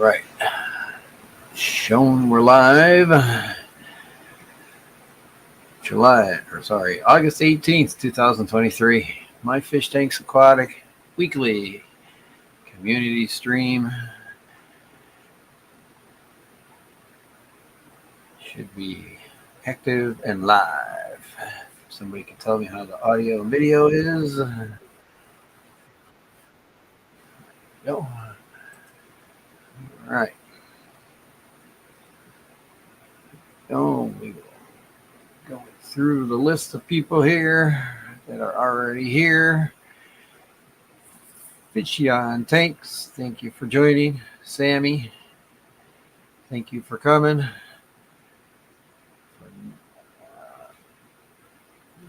right. Shown we're live. August 18th, 2023. My Fish Tanks Aquatic weekly community stream should be active and live. If somebody can tell me how the audio and video is. No. All right. So we will go through the list of people here that are already here. Fishy on Tanks, thank you for joining. Sammy, thank you for coming.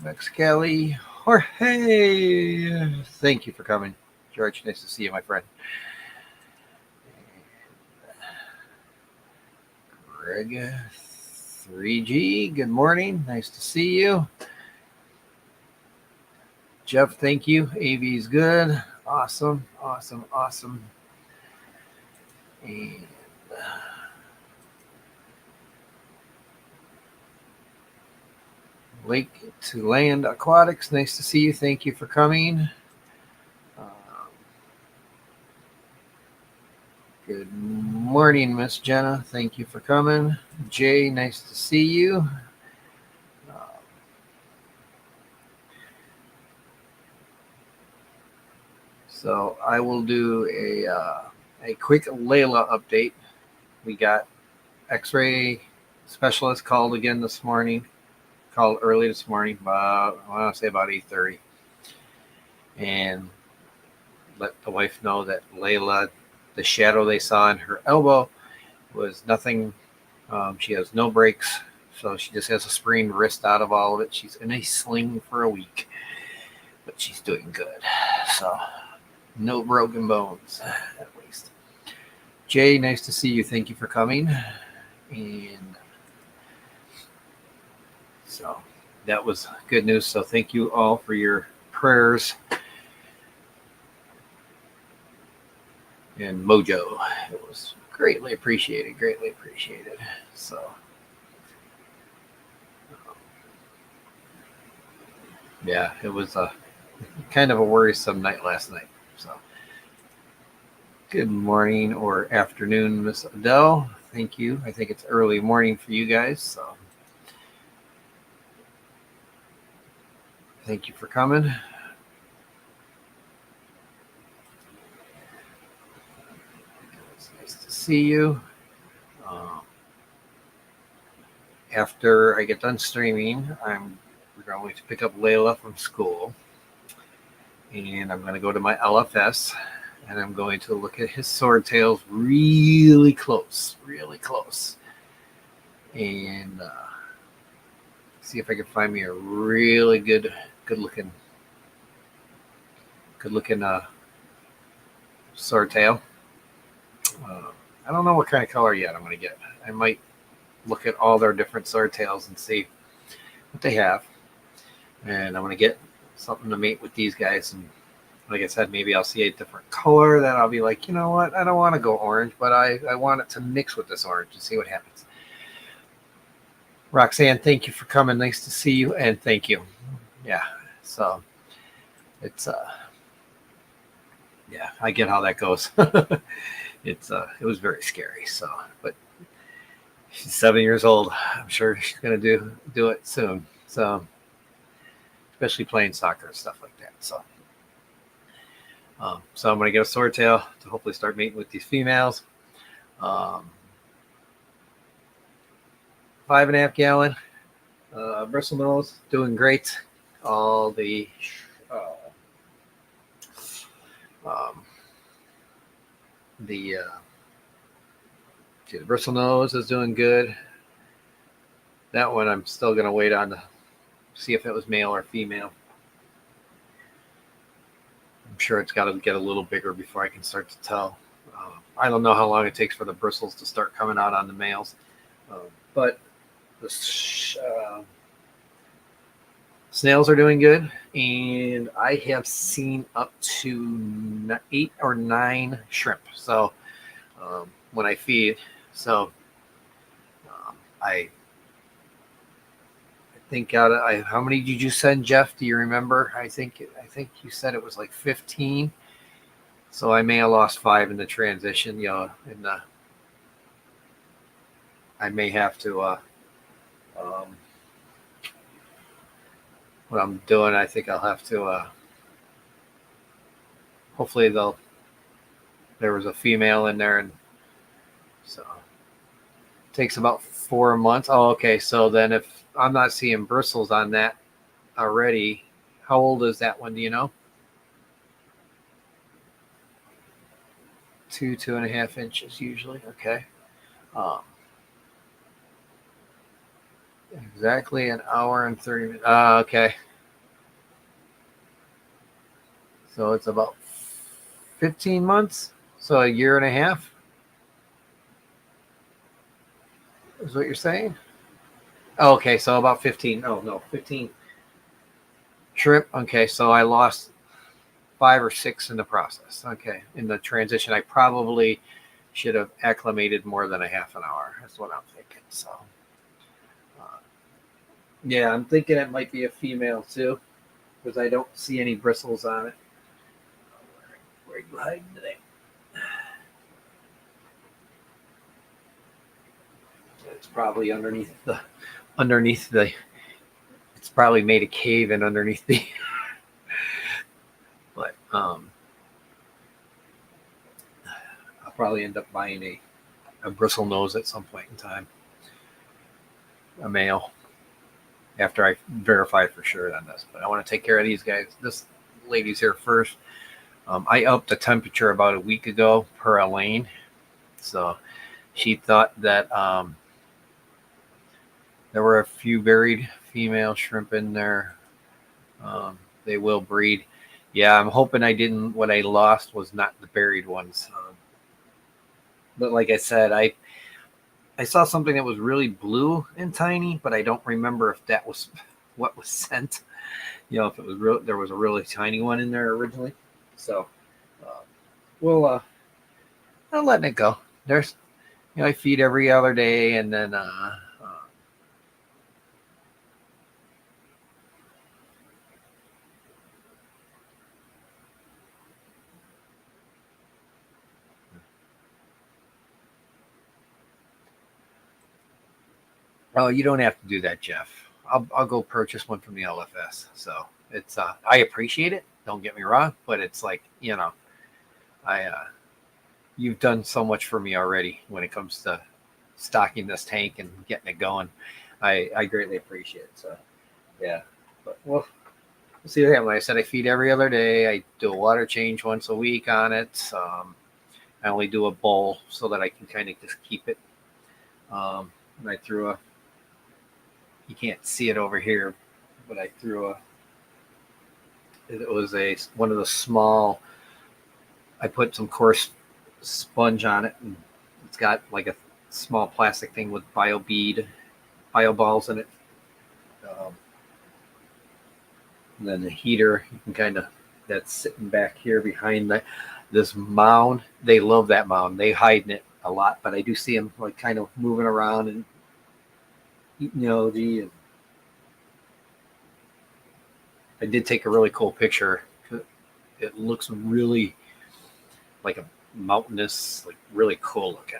Mexicali, Jorge, thank you for coming. George, nice to see you, my friend. Greg, 3G, good morning. Nice to see you. Jeff, thank you. AV's good. Awesome. And Lake to Land Aquatics, nice to see you. Thank you for coming. Good morning, Miss Jenna. Thank you for coming. Jay, nice to see you. So I will do a quick Layla update. We got X-ray specialist called again this morning. Called early this morning, about 8:30, and let the wife know that Layla, the shadow they saw in her elbow, was nothing. She has no breaks, so she just has a sprained wrist out of all of it. She's in a sling for a week, but she's doing good. So no broken bones, at least. Jay, nice to see you. Thank you for coming. And so that was good news. So thank you all for your prayers. And Mojo, it was greatly appreciated. So yeah, it was a kind of a worrisome night last night. So good morning or afternoon, Miss Adele. Thank you. I think it's early morning for you guys. So thank you for coming. It's nice to see you. After I get done streaming, we're going to pick up Layla from school. And I'm going to go to my LFS. And I'm going to look at his swordtails really close. And see if I can find me a really good looking swordtail. I don't know what kind of color yet I'm going to get. I might look at all their different swordtails and see what they have. And I'm going to get something to mate with these guys. And like I said, maybe I'll see a different color that I'll be like, you know what? I don't want to go orange, but I want it to mix with this orange and see what happens. Roxanne, thank you for coming. Nice to see you, and thank you. Yeah, so it's yeah, I get how that goes. It was very scary. So, but she's 7 years old. I'm sure she's gonna do it soon. So, especially playing soccer and stuff like that. So, so I'm gonna get a swordtail to hopefully start mating with these females. 5.5 gallon bristle nose, doing great. All the the bristle nose is doing good. That one I'm still gonna wait on to see if it was male or female. I'm sure it's got to get a little bigger before I can start to tell. I don't know how long it takes for the bristles to start coming out on the males, but the snails are doing good, and I have seen up to 8 or 9 shrimp. So when I feed. So I think how many did you send, Jeff? Do you remember? I think you said it was like 15. So I may have lost 5 in the transition. And I may have to. Um, what I'm doing, I think I'll have to. Hopefully there was a female in there, and so it takes about 4 months. Oh, okay. So then if I'm not seeing bristles on that already, how old is that one? Do you know? 2.5 inches usually. Okay. Um, exactly an hour and 30 minutes. Okay. So it's about 15 months. So a year and a half is what you're saying? Oh, okay. So about 15. Oh, no, 15 shrimp. Okay. So I lost 5 or 6 in the process. Okay. In the transition, I probably should have acclimated more than a half an hour. That's what I'm thinking. So, uh, yeah, I'm thinking it might be a female too because I don't see any bristles on it. Where are you hiding today? It's probably underneath the. It's probably made a cave in underneath the. But I'll probably end up buying a bristle nose at some point in time, a male, after I verify for sure on this. But I want to take care of these guys. This lady's here first. I upped the temperature about a week ago per Elaine, so she thought that there were a few buried female shrimp in there. They will breed. Yeah, I'm hoping I didn't. What I lost was not the buried ones. But like I said, I saw something that was really blue and tiny, but I don't remember if that was what was sent. If it was real, there was a really tiny one in there originally. So, uh, well, I'm letting it go. There's, I feed every other day, and then oh, you don't have to do that, Jeff. I'll go purchase one from the LFS. So it's I appreciate it. Don't get me wrong, but it's like I you've done so much for me already when it comes to stocking this tank and getting it going. I greatly appreciate it. So yeah, but we'll see what happens. Like I said, I feed every other day. I do a water change once a week on it. I only do a bowl so that I can kind of just keep it. And I threw a. You can't see it over here, but I threw a. It was one of the small. I put some coarse sponge on it, and it's got like a small plastic thing with bio balls in it. Um, and then the heater, you can kind of that's sitting back here behind this mound. They love that mound. They hide in it a lot, but I do see them like kind of moving around and eating algae. And I did take a really cool picture. It looks really like a mountainous, like really cool looking.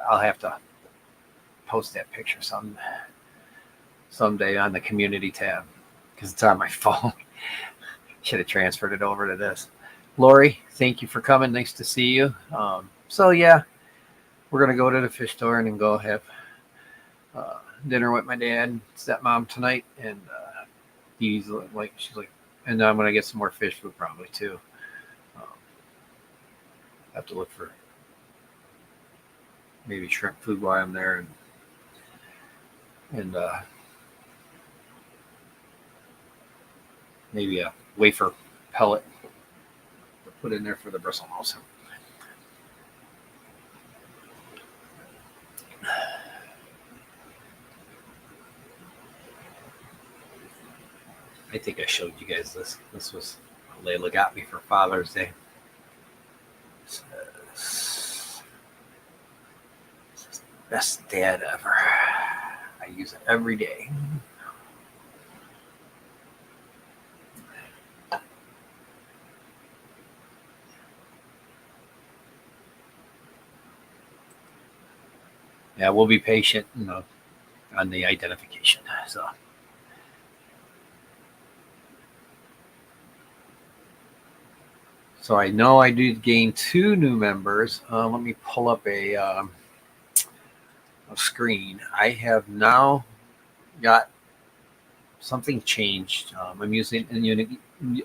I'll have to post that picture someday on the community tab because it's on my phone. Should have transferred it over to this. Lori, thank you for coming. Nice to see you. So yeah, we're gonna go to the fish store and then go have dinner with my dad and stepmom tonight. And she's like, and I'm gonna get some more fish food probably too. Have to look for maybe shrimp food while I'm there, and maybe a wafer pellet to put in there for the bristle also. I think I showed you guys this. This was Layla got me for Father's Day. Best dad ever. I use it every day. Yeah, we'll be patient, on the identification. So I know I did gain 2 new members. Let me pull up a screen. I have now got something changed. I'm using, and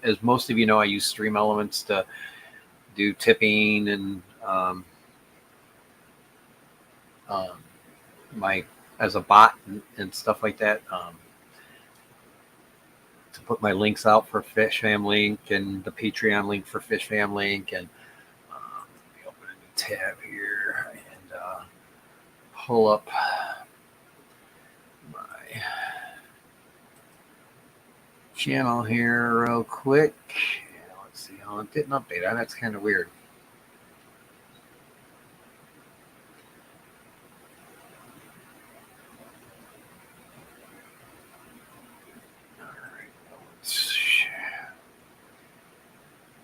as most of you know, I use Stream Elements to do tipping and my as a bot and stuff like that. To put my links out for Fish Fam Link and the Patreon link for Fish Fam Link, and let me open a new tab here and pull up my channel here real quick. Let's see how it didn't update. That's kind of weird.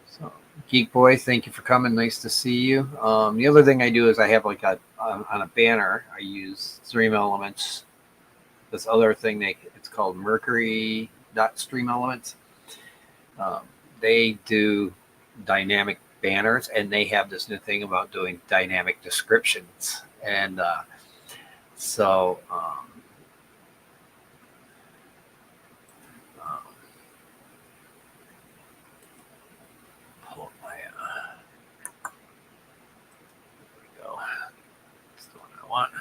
So, Geek Boy, thank you for coming. Nice to see you. The other thing I do is I have like on a banner, I use Stream Elements. This other thing, it's called Mercury.Stream Elements. They do dynamic banners, and they have this new thing about doing dynamic descriptions. And so pull up my there we go. That's the one I want.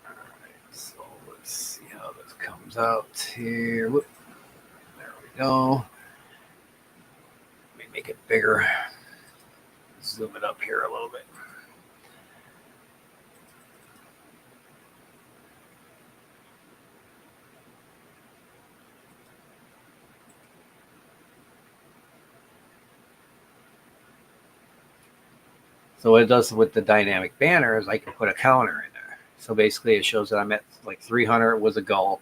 All right, so let's see how this comes out here. Whoop. There we go. Let me make it bigger. Zoom it up here a little bit. So what it does with the dynamic banner is I can put a counter in there. So basically it shows that I'm at like 300 was a goal,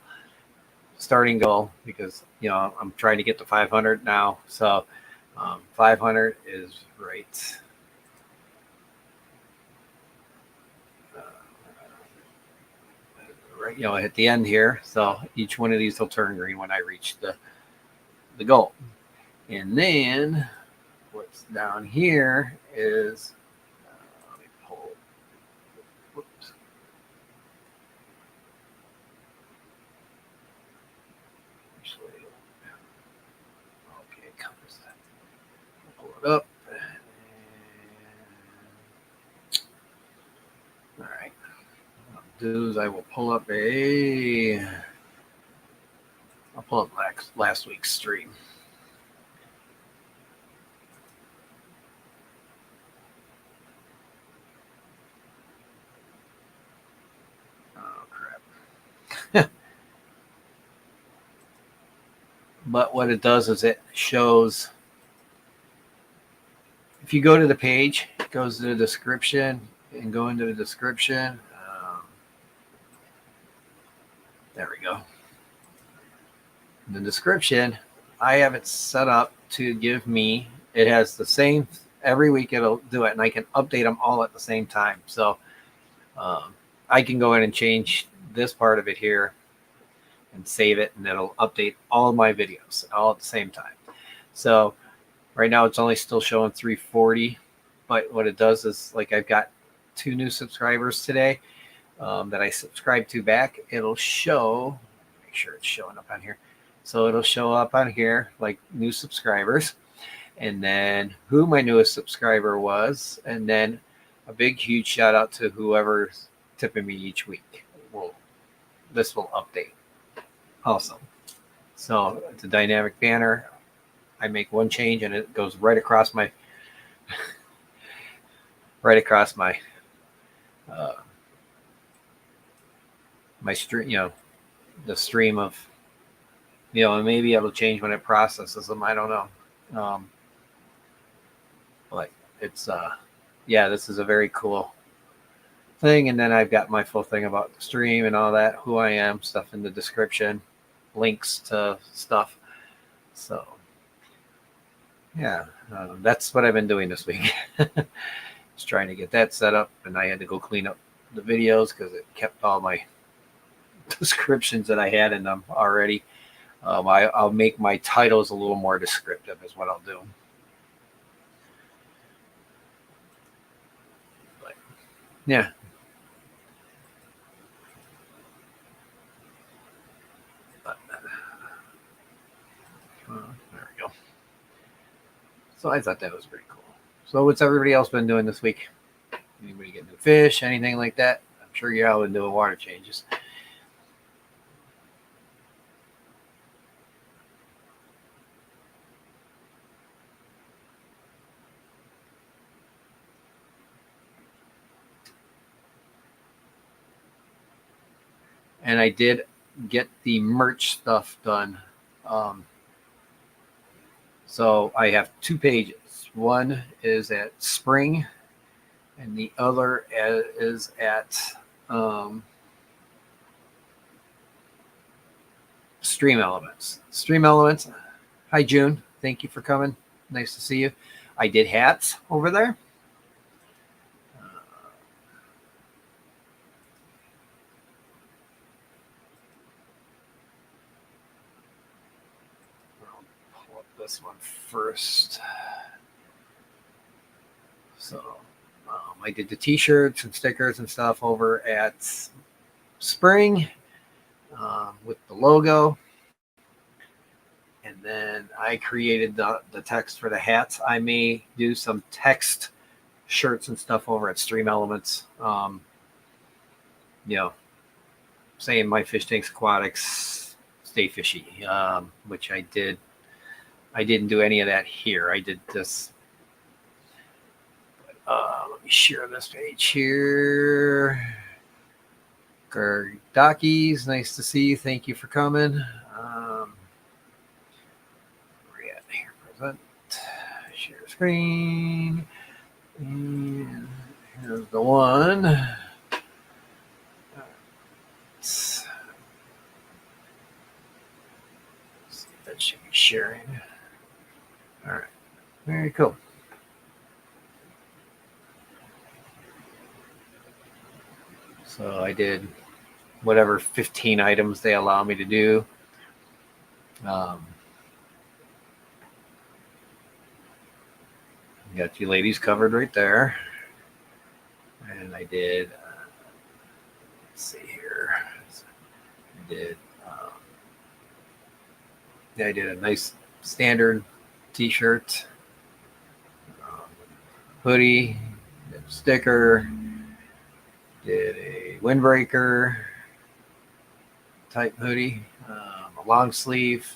starting goal, because I'm trying to get to 500 now. So 500 is right. Right, at the end here. So each one of these will turn green when I reach the goal. And then what's down here is let me pull. Whoops. Actually, okay, it covers that. Pull it up. All right. What I'll do is I will pull up I'll pull up last week's stream. But what it does is it shows, if you go to the page, it goes to the description and go into the description. There we go. In the description, I have it set up to give me, it has the same, every week it'll do it, and I can update them all at the same time. So I can go in and change this part of it here and save it, and it'll update all of my videos all at the same time. So right now it's only still showing 340, but what it does is, like, I've got 2 new subscribers today that I subscribed to back. It'll show, make sure it's showing up on here. So it'll show up on here like new subscribers, and then who my newest subscriber was, and then a big huge shout out to whoever's tipping me each week. This will update. Awesome. So it's a dynamic banner. I make one change and it goes right across my my stream, the stream of, and maybe it'll change when it processes them. I don't know. But it's yeah, this is a very cool thing. And then I've got my full thing about the stream and all that, who I am, stuff in the description, links to stuff. So yeah, that's what I've been doing this week. Just trying to get that set up, and I had to go clean up the videos because it kept all my descriptions that I had in them already. I'll make my titles a little more descriptive is what I'll do. But, yeah. There we go. So I thought that was pretty cool. So what's everybody else been doing this week? Anybody get new fish, anything like that? I'm sure you're out doing water changes. And I did get the merch stuff done. So I have 2 pages. One is at Spring, and the other is at Stream Elements. Stream Elements. Hi, June. Thank you for coming. Nice to see you. I did hats over there. This one first. So I did the t-shirts and stickers and stuff over at Spring with the logo, and then I created the text for the hats. I may do some text shirts and stuff over at Stream Elements, saying my fish tanks aquatics stay fishy, which I did. I didn't do any of that here. I did this. Let me share this page here. Gardakis, nice to see you. Thank you for coming. Where we at here? Present. Share screen. And here's the one. Let's see if that should be sharing. All right. Very cool. So I did whatever 15 items they allow me to do. Got you ladies covered right there. And I did, let's see here. I did a nice standard t-shirt, hoodie, sticker, did a windbreaker type hoodie, a long sleeve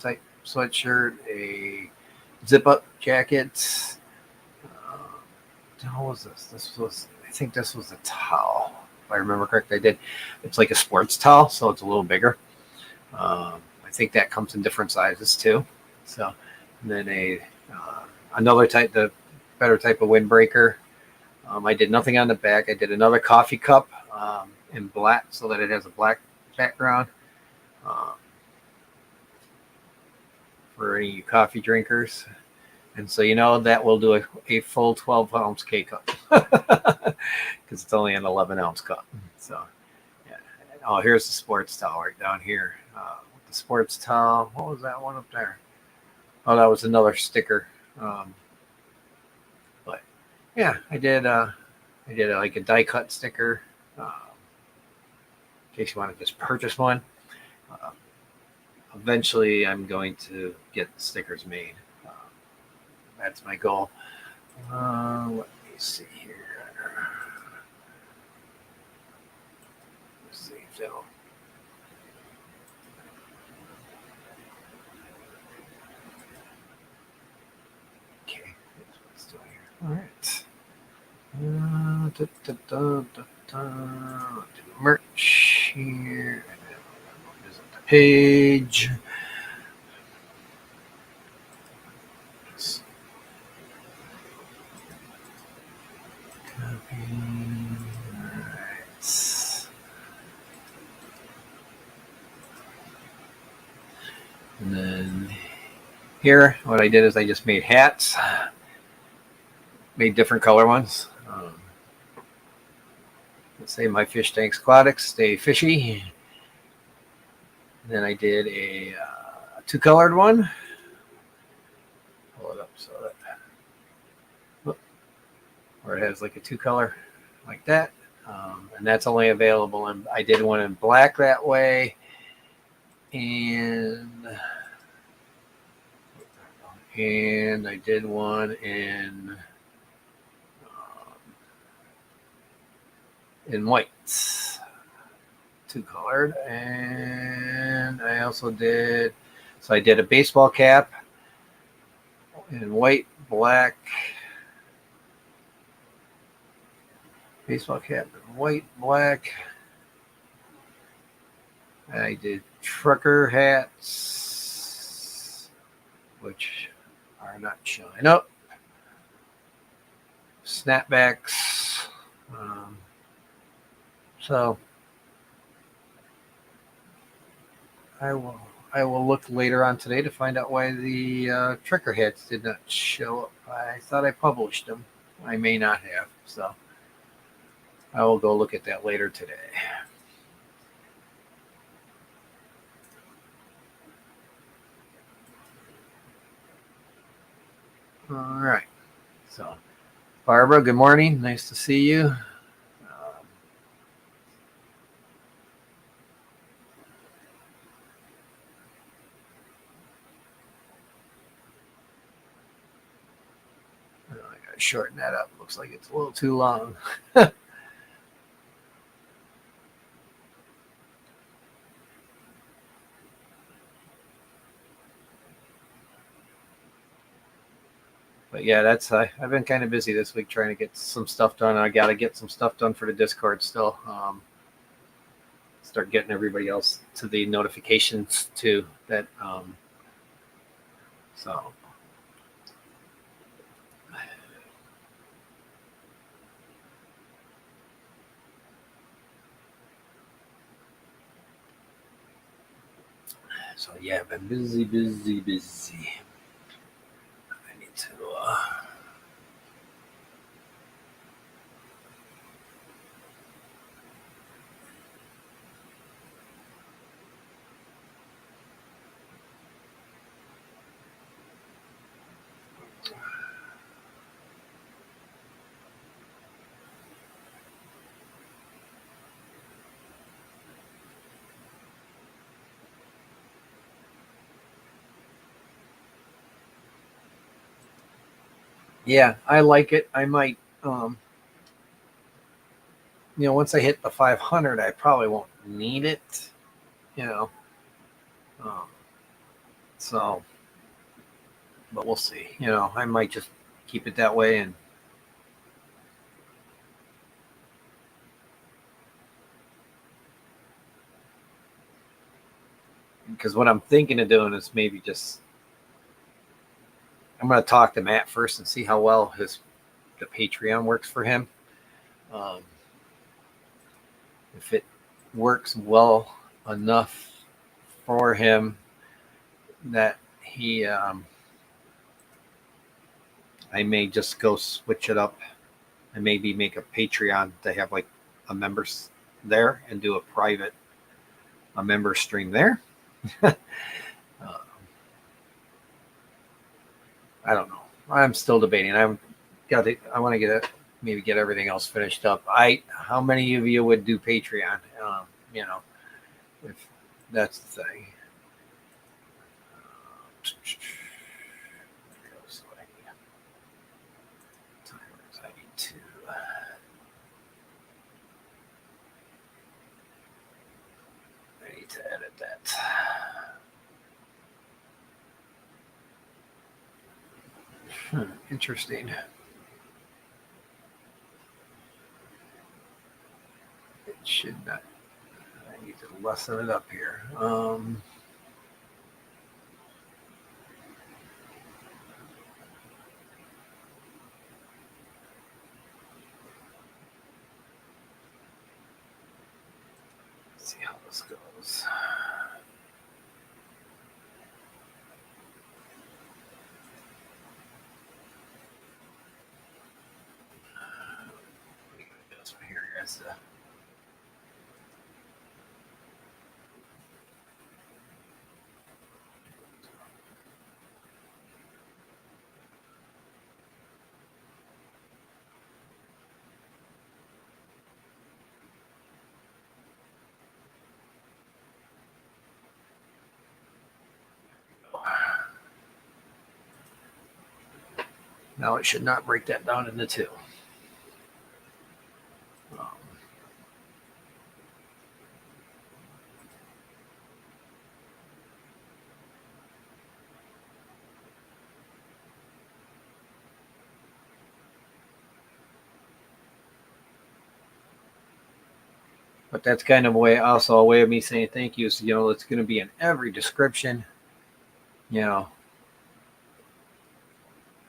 type sweatshirt, a zip up jacket. How was this? I think this was a towel. If I remember correctly, I did. It's like a sports towel, so it's a little bigger. I think that comes in different sizes too. So, and then another type, the better type of windbreaker. I did nothing on the back. I did another coffee cup in black so that it has a black background for any coffee drinkers. And so, that will do a full 12-ounce K-cup because it's only an 11-ounce cup. So, yeah. Oh, here's the sports towel right down here. The sports towel. What was that one up there? Oh, that was another sticker. But yeah, I did like a die cut sticker in case you want to just purchase one. Eventually, I'm going to get the stickers made. That's my goal. Let me see here. Let's see if they'll. Okay, that's what it's doing here. All right. Do merch here. Visit the page. And then here, what I did is I just made hats, made different color ones. Let's say my fish tanks aquatics stay fishy. And then I did a two-colored one. Pull it up so that where it has like a two-color like that. And that's only available in, I did one in black that way. And I did one in white, two-colored. And I also did, so I did a baseball cap in white, black, baseball cap in white, black. I did trucker hats, which are not showing up. Snapbacks. So I will look later on today to find out why the trucker hats did not show up. I thought I published them. I may not have. So I will go look at that later today. All right. So, Barbara, good morning. Nice to see you. I gotta shorten that up. Looks like it's a little too long. But yeah, that's I've been kind of busy this week trying to get some stuff done. I got to get some stuff done for the Discord still. Start getting everybody else to the notifications too. That so. So yeah, I've been busy. I need to. Yeah, I like it. I might, once I hit the 500, I probably won't need it, um, so, but we'll see. I might just keep it that way. And because what I'm thinking of doing is maybe I'm going to talk to Matt first and see how well the Patreon works for him. If it works well enough for him that I may just go switch it up and maybe make a Patreon to have like a members there and do a member stream there. I don't know. I'm still debating. I want to maybe get everything else finished up. How many of you would do Patreon? If that's the thing. I need to edit that. Interesting. It should not. I need to lessen it up here. Let's see how this goes. guys to. Now it should not break that down into two. Um, but that's kind of a way, also a way of me saying thank you. So, it's going to be in every description. You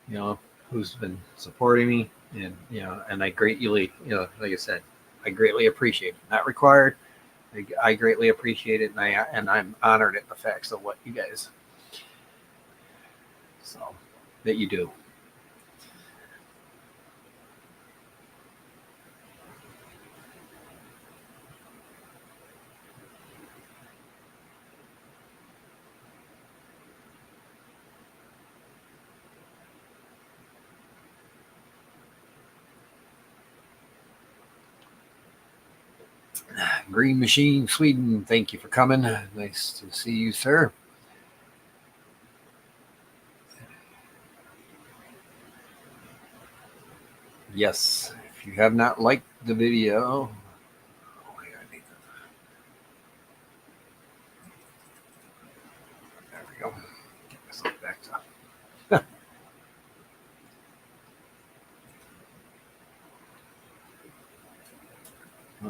know, who's been supporting me, and I greatly, like I said, I greatly appreciate it. Not required. I greatly appreciate it, and I'm honored at the facts of what you guys, so that you do. Green Machine, Sweden, thank you for coming. Nice to see you, sir. Yes, if you have not liked the video, there we go. Get myself back to.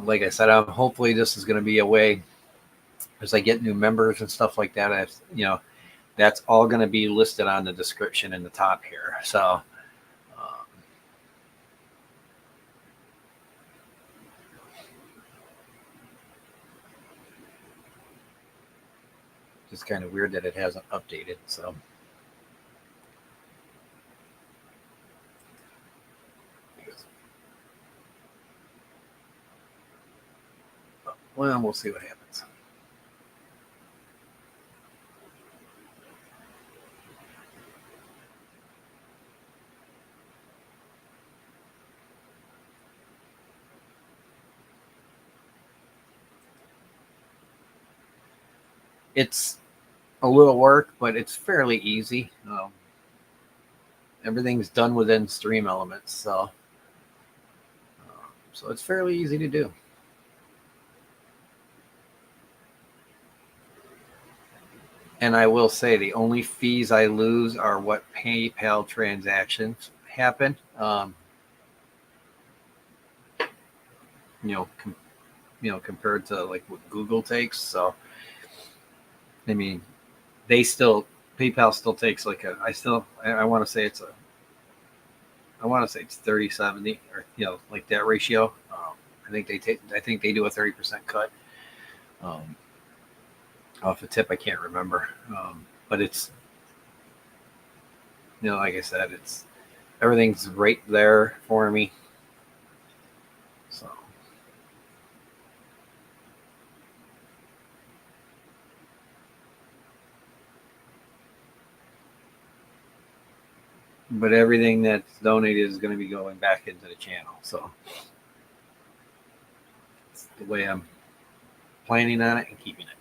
Like I said, hopefully this is going to be a way as I get new members and stuff like that. That's all going to be listed on the description in the top here. So, just kind of weird that it hasn't updated. So, well, we'll see what happens. It's a little work, but it's fairly easy. Everything's done within Stream Elements, so it's fairly easy to do. And I will say the only fees I lose are what PayPal transactions happen. Compared to like what Google takes. So, I mean, PayPal still takes like I want to say it's 30/70 or like that ratio. I think they do a 30% cut off a tip. I can't remember, but it's like I said, everything's right there for me. So. But everything that's donated is going to be going back into the channel. So it's the way I'm planning on it and keeping it.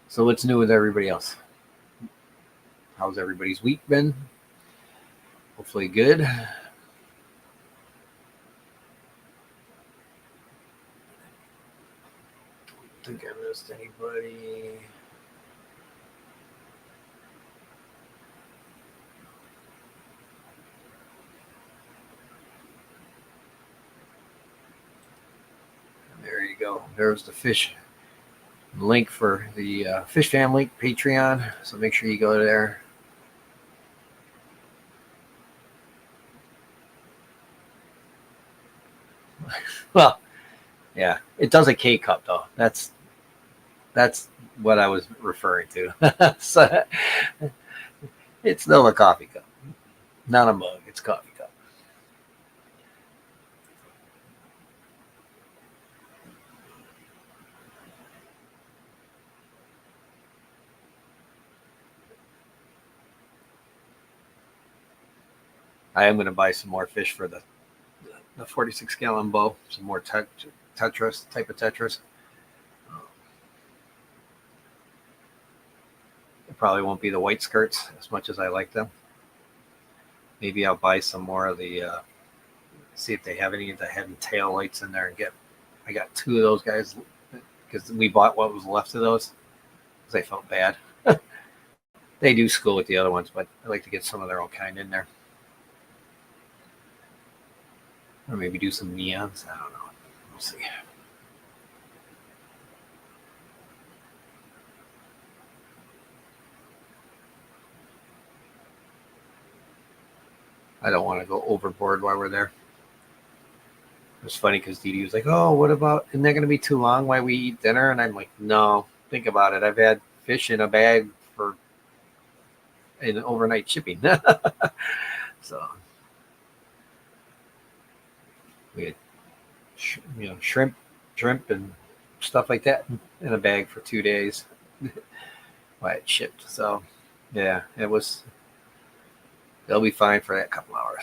So what's new with everybody else? How's everybody's week been? Hopefully good. I don't think I missed anybody. There you go. There's the fish link for the Fish Family Patreon. So make sure you go there. Well, yeah, it does a K cup though. That's That's what I was referring to. So it's still a coffee cup, not a mug. It's a coffee cup. I am going to buy some more fish for the 46-gallon bow. Some more Tetris type of Tetris. It probably won't be the white skirts as much as I like them. Maybe I'll buy some more of the. See if they have any of the head and tail lights in there and get. I got 2 of those guys because we bought what was left of those because I felt bad. They do school with the other ones, but I like to get some of their own kind in there. Or maybe do some neons. I don't know. We'll see. I don't want to go overboard while we're there. It was funny because Dee Dee was like, "Oh, what about? Isn't that going to be too long while we eat dinner?" And I'm like, "No, think about it. I've had fish in a bag for in overnight shipping." So we had, shrimp, and stuff like that in a bag for 2 days while it shipped. So yeah, it was. They'll be fine for that couple hours.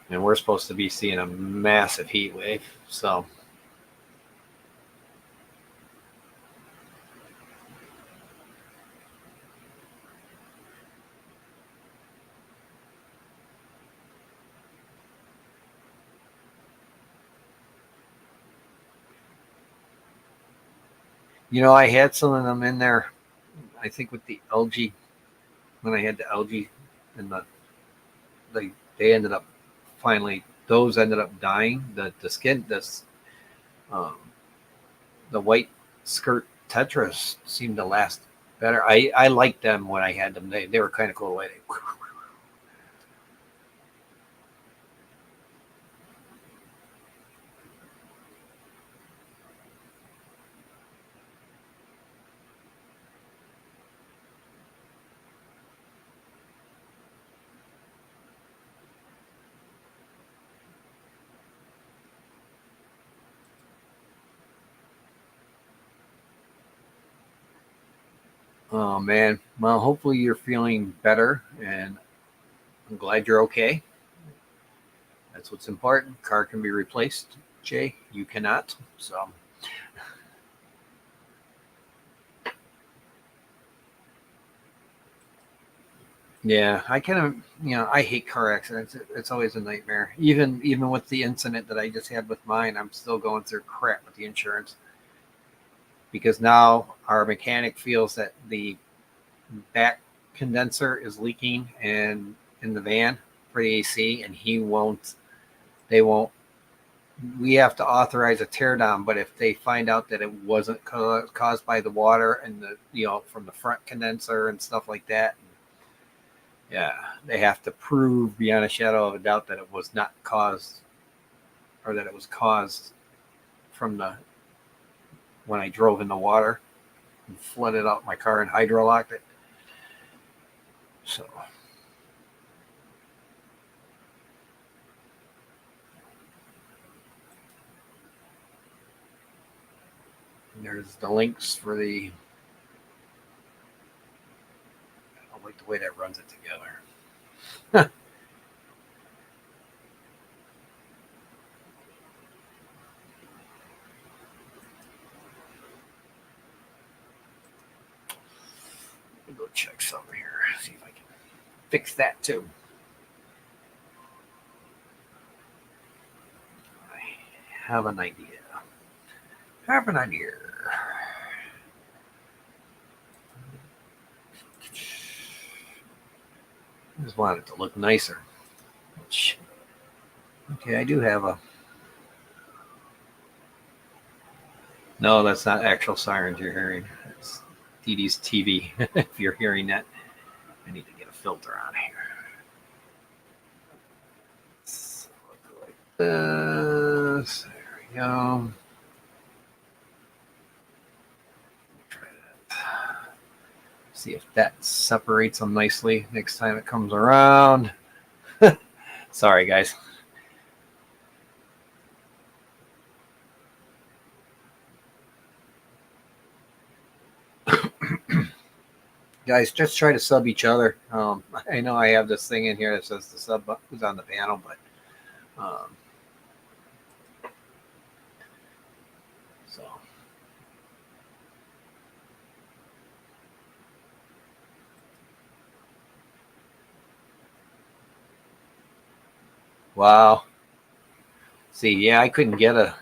And we're supposed to be seeing a massive heat wave. So I had some of them in there. I think with the algae, when I had the algae, and they ended up finally. Those ended up dying. The skin, um, the white skirt tetras seemed to last better. I liked them when I had them. They were kind of cool. Way they, oh man. Well, hopefully you're feeling better, and I'm glad you're okay. That's what's important. Car can be replaced. Jay, you cannot. So yeah, I kind of I hate car accidents. It's always a nightmare. Even with the incident that I just had with mine, I'm still going through crap with the insurance because now our mechanic feels that the back condenser is leaking and in the van for the AC, and he won't. They won't. We have to authorize a teardown, but if they find out that it wasn't caused by the water and the from the front condenser and stuff like that, yeah, they have to prove beyond a shadow of a doubt that it was not caused, or that it was caused from the when I drove in the water and flooded out my car and hydrolocked it. So there's the links for the. I like the way that runs it together. Let me go check something here. See if I can fix that too. I have an idea. Have an idea. I just want it to look nicer. Okay, I do have a. No, that's not actual sirens you're hearing. It's Dee Dee's TV. If you're hearing that, I need to get a filter on here. There we go. See if that separates them nicely next time it comes around. Sorry, guys. Guys, just try to sub each other. I know I have this thing in here that says the sub who's on the panel, but so wow. See, yeah, I couldn't get a.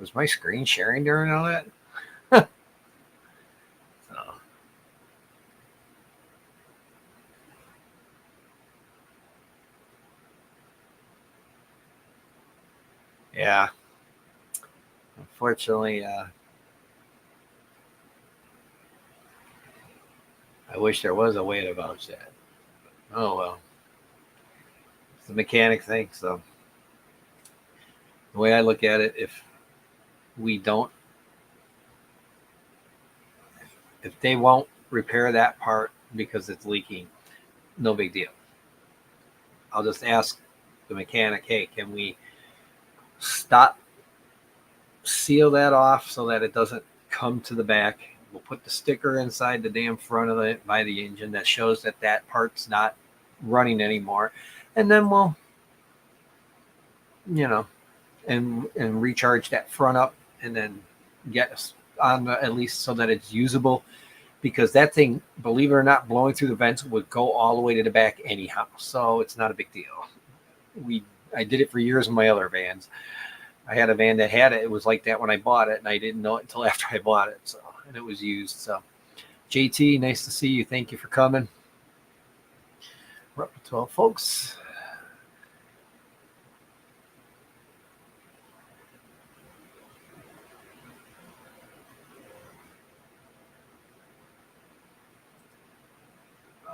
Was my screen sharing during all that? So, yeah. Unfortunately, I wish there was a way to vouch that. Oh well, it's the mechanic thing. So the way I look at it, we don't, if they won't repair that part because it's leaking, no big deal. I'll just ask the mechanic, hey, can we stop, seal that off so that it doesn't come to the back? We'll put the sticker inside the damn front of it by the engine that shows that that part's not running anymore, and then we'll, you know, and recharge that front up, and then get us on at least so that it's usable, because that thing, believe it or not, blowing through the vents would go all the way to the back anyhow, so it's not a big deal. I did it for years in my other vans. I had a van that had it. It was like that when I bought it, and I didn't know it until after I bought it. So, and it was used. So, JT, nice to see you. Thank you for coming. We're up to 12 folks.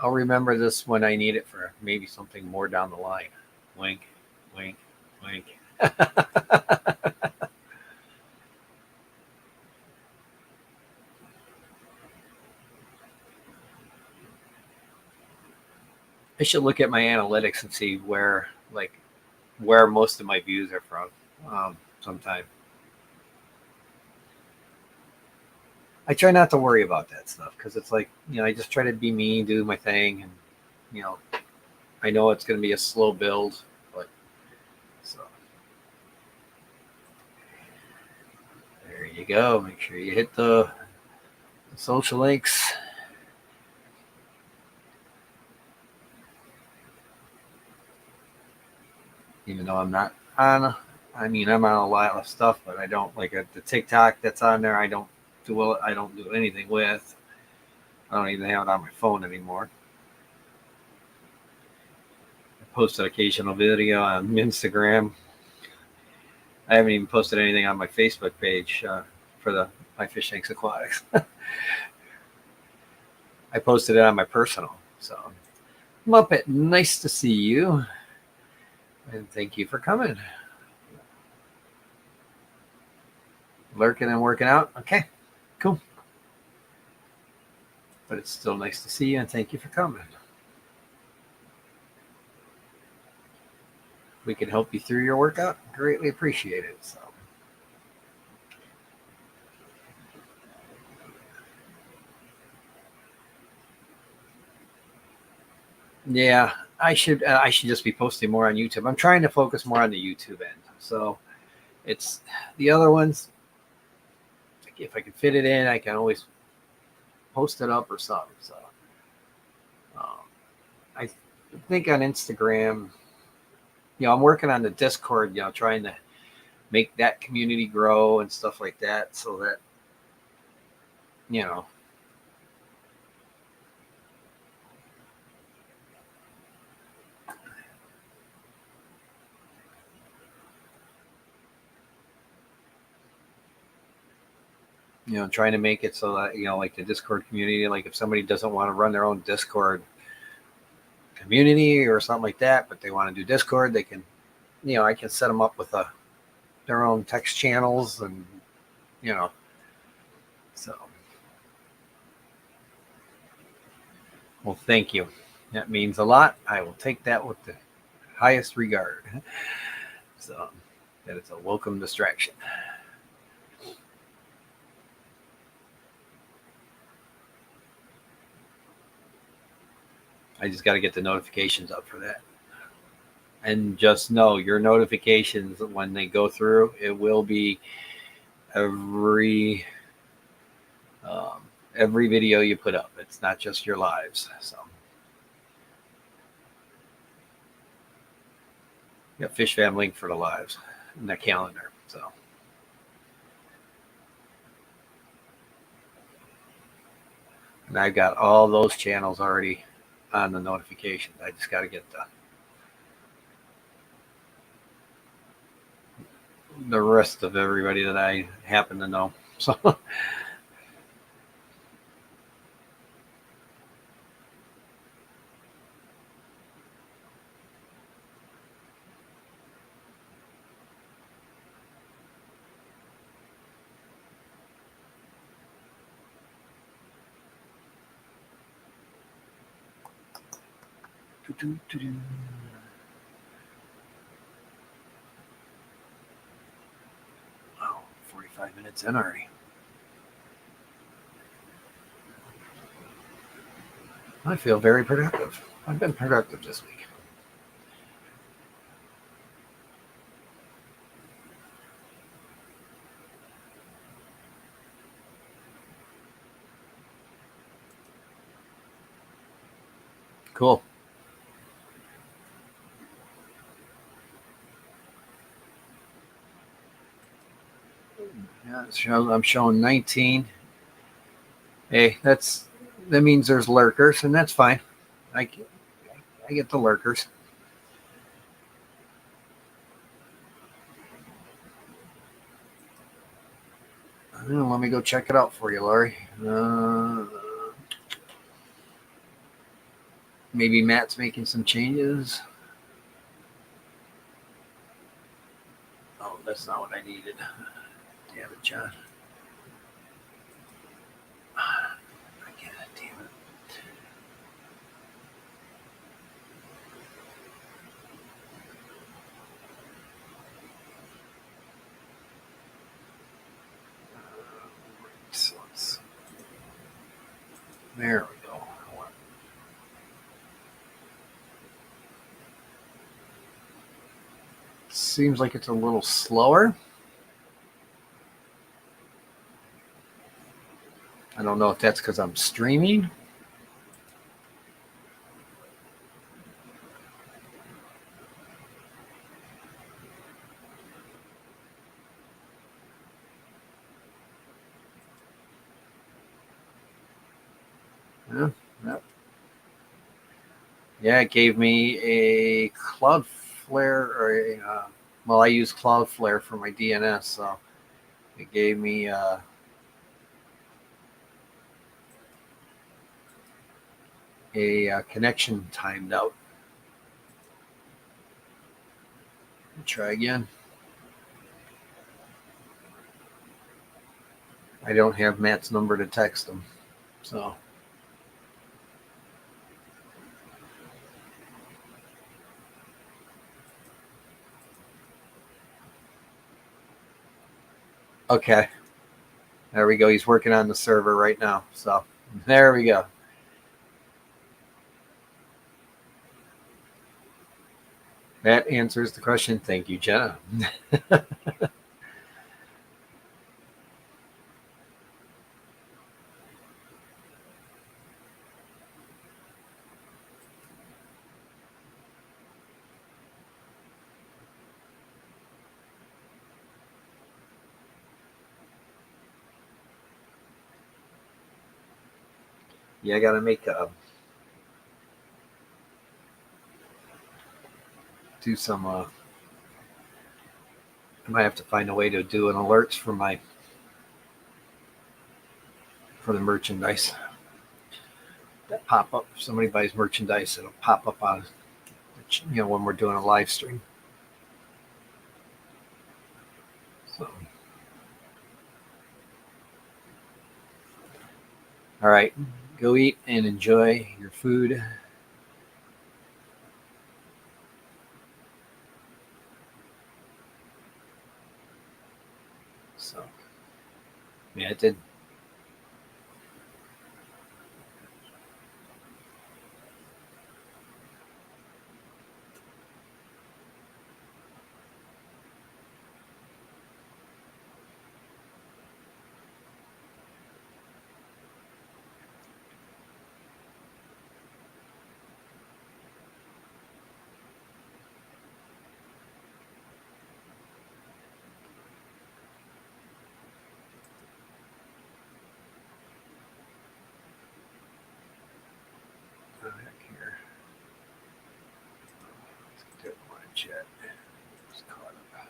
I'll remember this when I need it for maybe something more down the line. Wink, wink, wink. I should look at my analytics and see where most of my views are from. Sometime I try not to worry about that stuff because it's like, I just try to be me, do my thing, and you know I know it's going to be a slow build, but so there you go. Make sure you hit the social links. Even though I'm not on, I'm on a lot of stuff, but I don't like the TikTok that's on there. I don't do anything with. I don't even have it on my phone anymore. I post an occasional video on Instagram. I haven't even posted anything on my Facebook page for the My Fish Tanks Aquatics. I posted it on my personal. So, Muppet, nice to see you. And thank you for coming. Lurking and working out. Okay, cool. But it's still nice to see you, and thank you for coming. We can help you through your workout. Greatly appreciate it. So, yeah, I should just be posting more on YouTube. I'm trying to focus more on the YouTube end. So it's the other ones. If I can fit it in, I can always post it up or something. So I think on Instagram, I'm working on the Discord, trying to make that community grow and stuff like that, so that you know, trying to make it so that, like the Discord community, like if somebody doesn't want to run their own Discord community or something like that, but they want to do Discord, they can, I can set them up with their own text channels and, so, well, thank you. That means a lot. I will take that with the highest regard. So that it's a welcome distraction. I just got to get the notifications up for that. And just know your notifications, when they go through, it will be every video you put up. It's not just your lives. So you got Fish Fam link for the lives in the calendar. So and I've got all those channels already on the notifications. I just got to get the rest of everybody that I happen to know. So wow, 45 minutes in already. I feel very productive. I've been productive this week. Cool. Yeah, I'm showing 19. Hey, that means there's lurkers, and that's fine. I get the lurkers. Let me go check it out for you, Laurie. Maybe Matt's making some changes. Oh, that's not what I needed. Damn it, John. Damn it. There we go. Seems like it's a little slower. I don't know if that's because I'm streaming. Yeah, it gave me a Cloudflare, or well, I use Cloudflare for my DNS, so it gave me a connection timed out. Try again. I don't have Matt's number to text him, so. Okay. There we go. He's working on the server right now. So there we go. That answers the question. Thank you, Jenna. Yeah, I gotta make do some. I might have to find a way to do an alerts for the merchandise that pop up. If somebody buys merchandise, it'll pop up on when we're doing a live stream. So, all right, go eat and enjoy your food. So, yeah, it did. Go back here. Let's do my chat. It's caught up.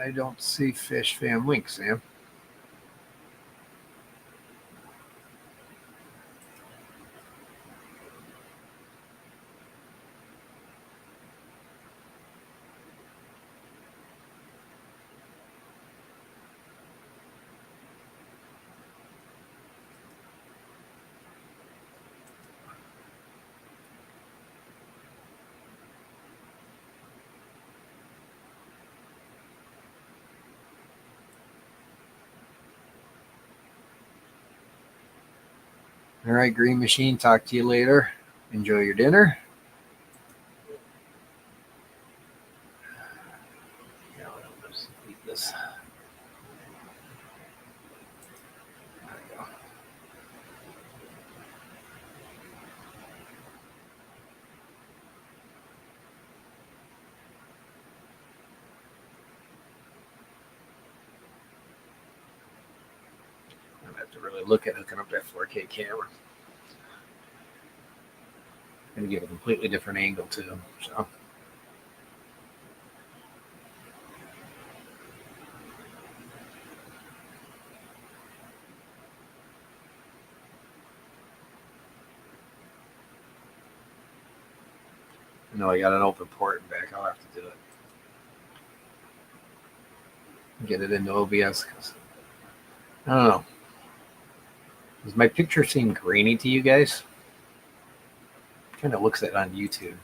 I don't see Fish Fam link, Sam. All right, Green Machine. Talk to you later. Enjoy your dinner. Yeah, let's eat this. There we go. I'm gonna have to really look at hooking up that 4K camera. And give a completely different angle too. So. I know I got an open port and back. I'll have to do it. Get it into OBS. I don't know. Does my picture seem grainy to you guys? Kind of looks like it on YouTube.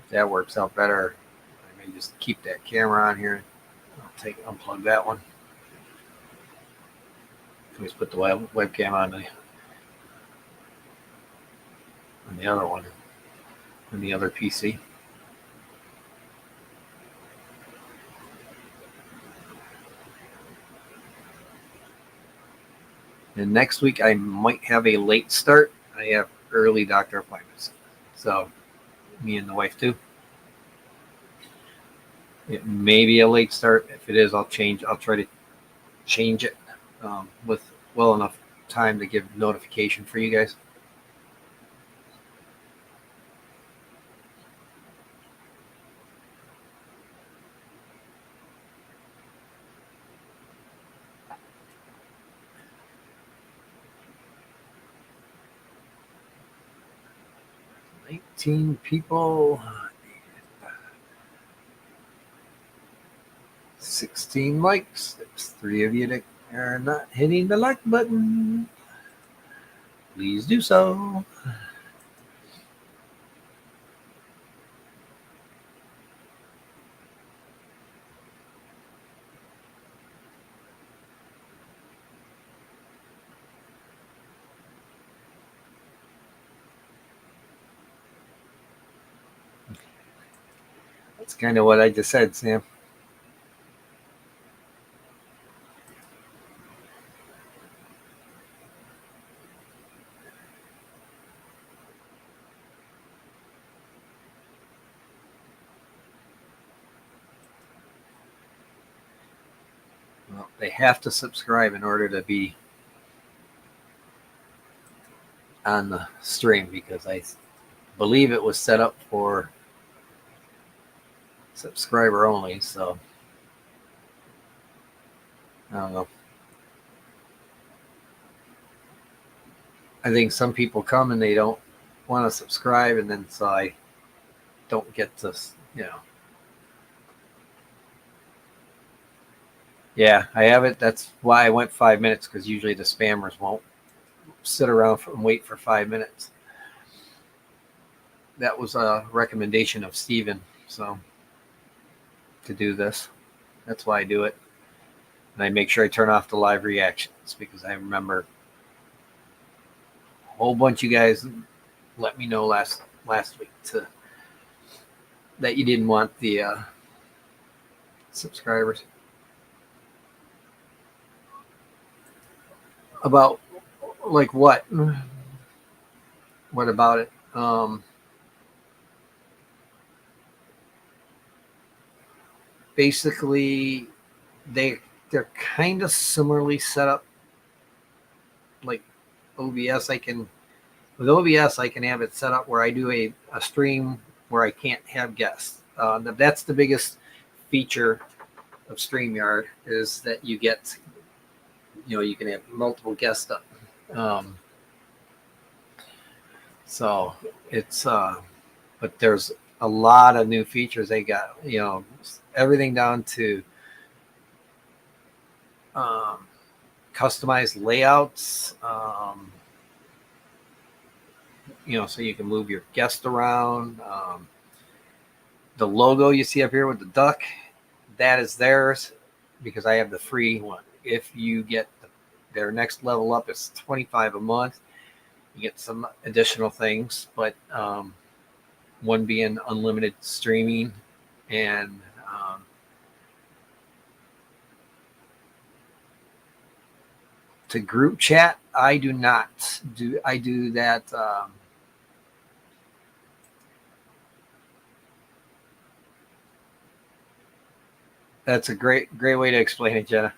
If that works out better, I may just keep that camera on here. I'll unplug that one. Just put the webcam on the other one, on the other PC. And next week I might have a late start. I have early doctor appointments. So me and the wife too. It may be a late start. If it is, I'll try to change it with well enough time to give notification for you guys. People, 16 likes. There's 3 of you that are not hitting the like button. Please do so. That's kind of what I just said, Sam. Well, they have to subscribe in order to be on the stream, because I believe it was set up for subscriber only. So I don't know. I think some people come and they don't want to subscribe, and then so I don't get to, you know. Yeah, I have it. That's why I went 5 minutes, because usually the spammers won't sit around and wait for 5 minutes. That was a recommendation of Steven, so to do this. That's why I do it. And I make sure I turn off the live reactions, because I remember a whole bunch of you guys let me know last week that you didn't want the subscribers. About like what? What about it? Basically, they're kind of similarly set up like OBS. With OBS I can have it set up where I do a stream where I can't have guests. That's the biggest feature of StreamYard, is that you get, you can have multiple guests up. So it's but there's a lot of new features they got, everything down to customized layouts, so you can move your guest around. The logo you see up here with the duck, that is theirs, because I have the free one. If you get their next level up, it's $25 a month. You get some additional things, but one being unlimited streaming, and to group chat, I do not do. I do that. That's a great way to explain it, Jenna.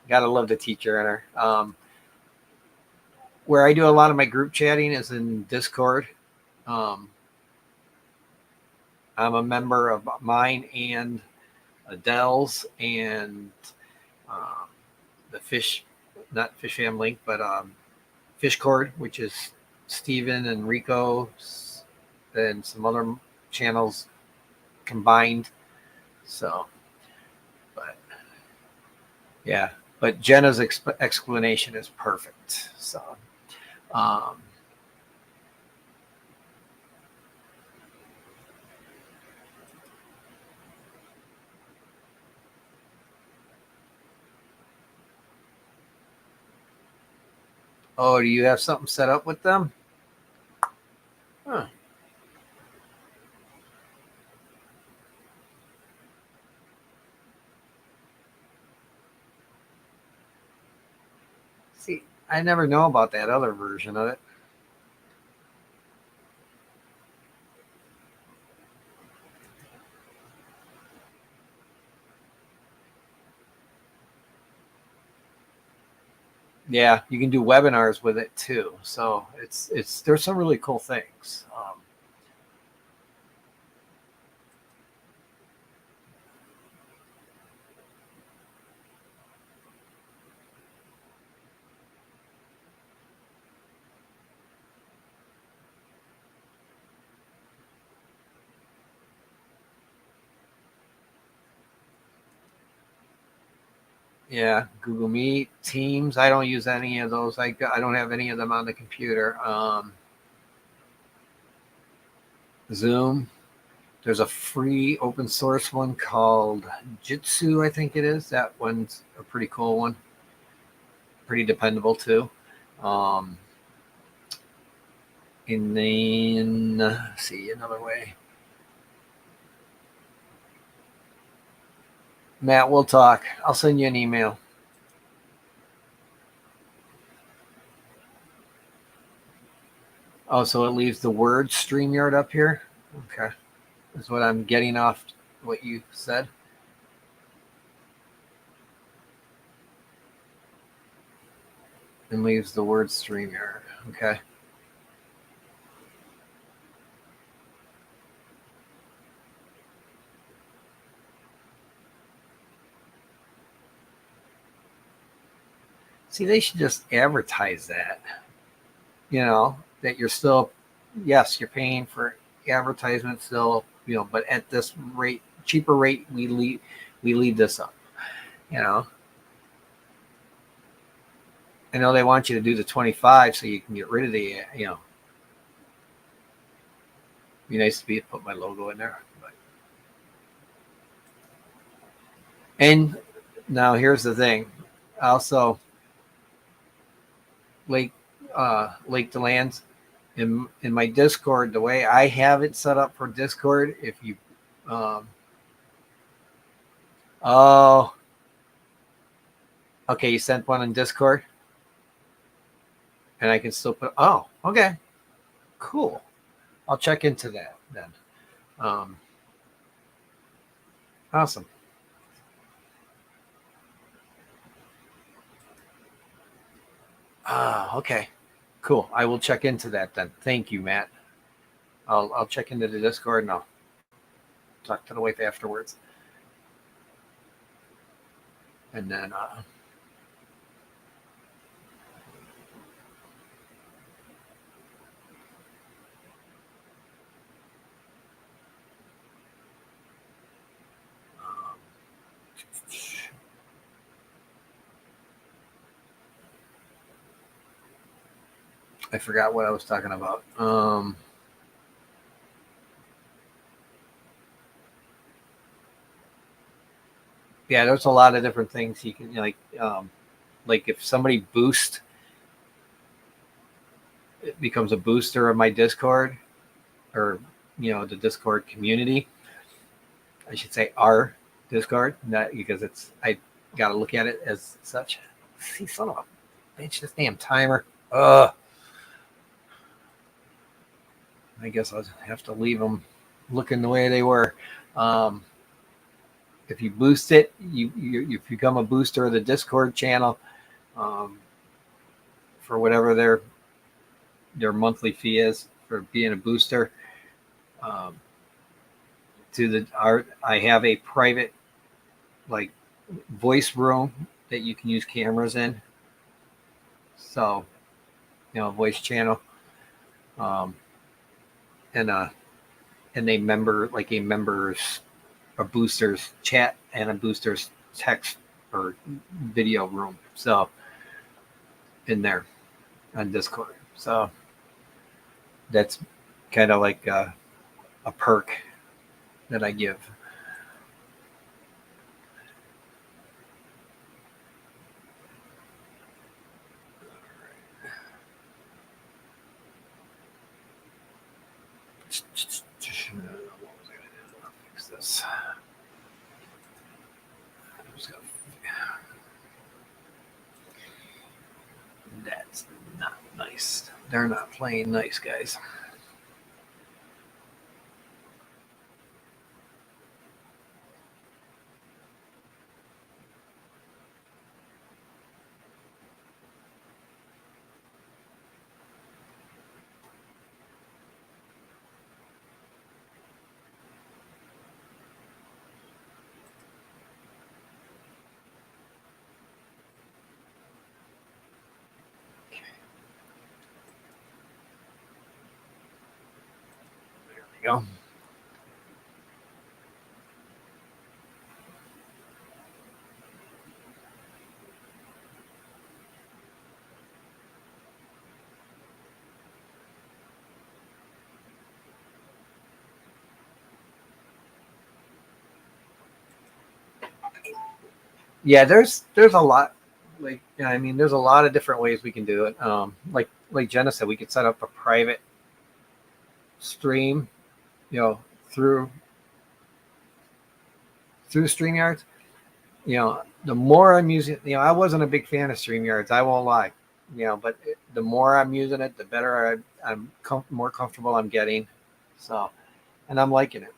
Gotta love the teacher in her. Where I do a lot of my group chatting is in Discord. I'm a member of mine and Adele's and the not Fish Family, but Fishcord, which is Steven and Rico and some other channels combined. So, but yeah, but Jenna's explanation is perfect. So, oh, do you have something set up with them? Huh. See, I never know about that other version of it. Yeah, you can do webinars with it too. So there's some really cool things. Yeah, Google Meet, Teams. I don't use any of those. I don't have any of them on the computer. Zoom. There's a free open source one called Jitsu, I think it is. That one's a pretty cool one. Pretty dependable too. And then see another way. Matt, we'll talk. I'll send you an email. Oh, so it leaves the word StreamYard up here? Okay. That's what I'm getting off what you said. and leaves the word StreamYard. Okay. See, they should just advertise that. That you're still, yes, you're paying for advertisement still, but at this rate, cheaper rate, we leave this up. You know, I know they want you to do the 25 so you can get rid of the, be nice to put my logo in there. And now here's the thing. Also, Lake Lake Delands in my Discord, the way I have it set up for Discord, if you oh, okay, you sent one in Discord, and I can still put. Oh, okay, cool. I'll check into that then. Awesome. Okay, cool. I will check into that then. Thank you, Matt. I'll check into the Discord and I'll talk to the wife afterwards. And then I forgot what I was talking about. Yeah, there's a lot of different things you can like if somebody boosts, it becomes a booster of my Discord, or the Discord community. I should say our Discord, not because I got to look at it as such. See, son of a bitch, this damn timer. I guess I'll have to leave them looking the way they were. If you boost it, you become a booster of the Discord channel for whatever their monthly fee is for being a booster. I have a private like voice room that you can use cameras in. So, voice channel, and a boosters chat and a boosters text or video room. So in there on Discord. So that's kind of like a perk that I give. Fix this. That's not nice. They're not playing nice, guys. There we go. Yeah, there's a lot. There's a lot of different ways we can do it. Like Jenna said, we could set up a private stream, through StreamYards. The more I'm using, I wasn't a big fan of StreamYards. I won't lie. But the more I'm using it, the better I'm more comfortable I'm getting. So, and I'm liking it.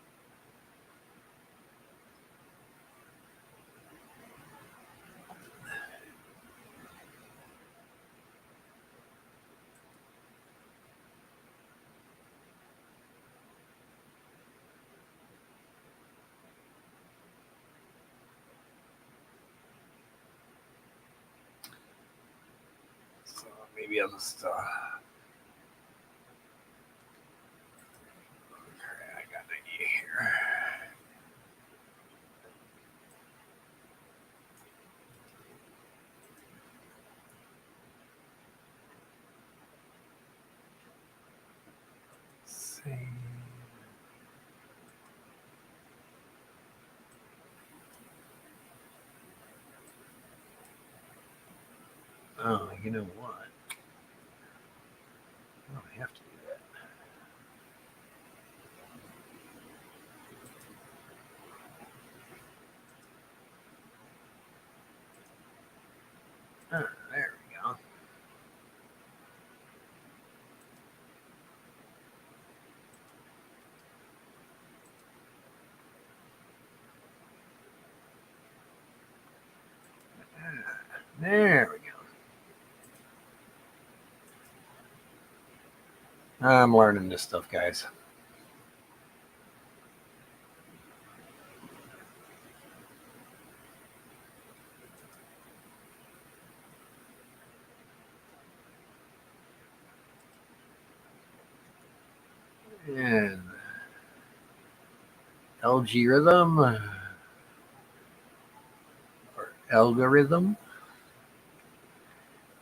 maybe I'll just. I got an idea here. Let's see. Oh, you know what? I don't have to do that. Oh, there we go. There we go. I'm learning this stuff, guys. And algorithm or algorithm,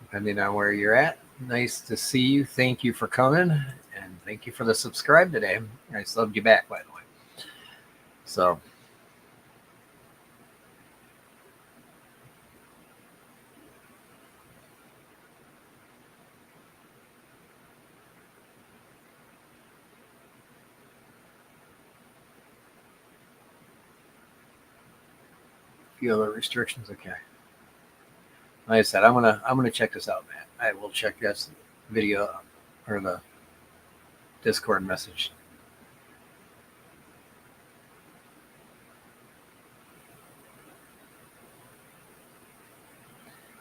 depending on where you're at. Nice to see you. Thank you for coming, and thank you for the subscribe today. I subbed you back, by the way. So, a few other restrictions. Okay. Like I said, I'm gonna check this out, Matt. I will check this video or the Discord message.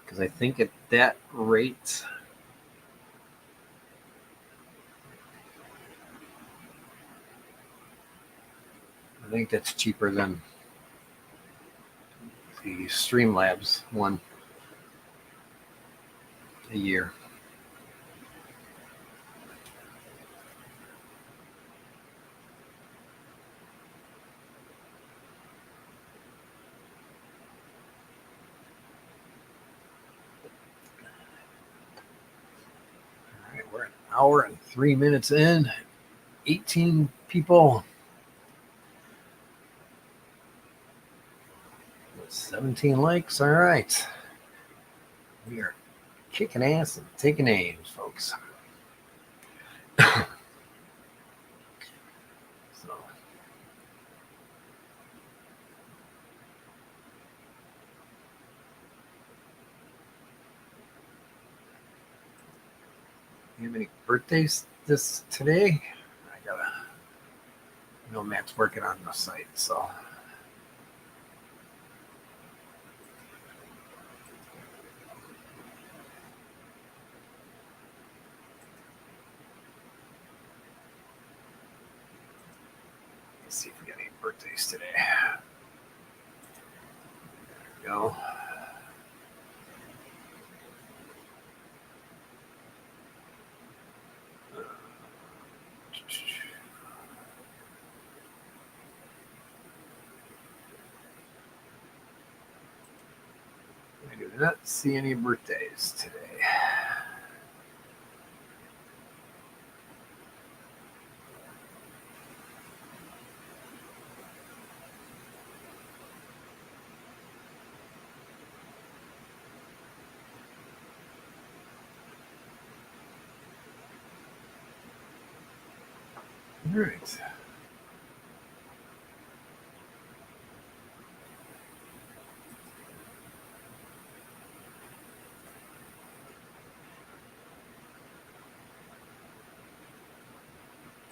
Because I think at that rate, I think that's cheaper than the Streamlabs one a year. All right, we're an hour and 3 minutes in. 18 people. 17 likes. All right. We are kicking ass and taking names, folks. So, you have any birthdays this today? I gotta. I know Matt's working on the site, so. Let's see if we got any birthdays today. There we go. I do not see any birthdays today. All right.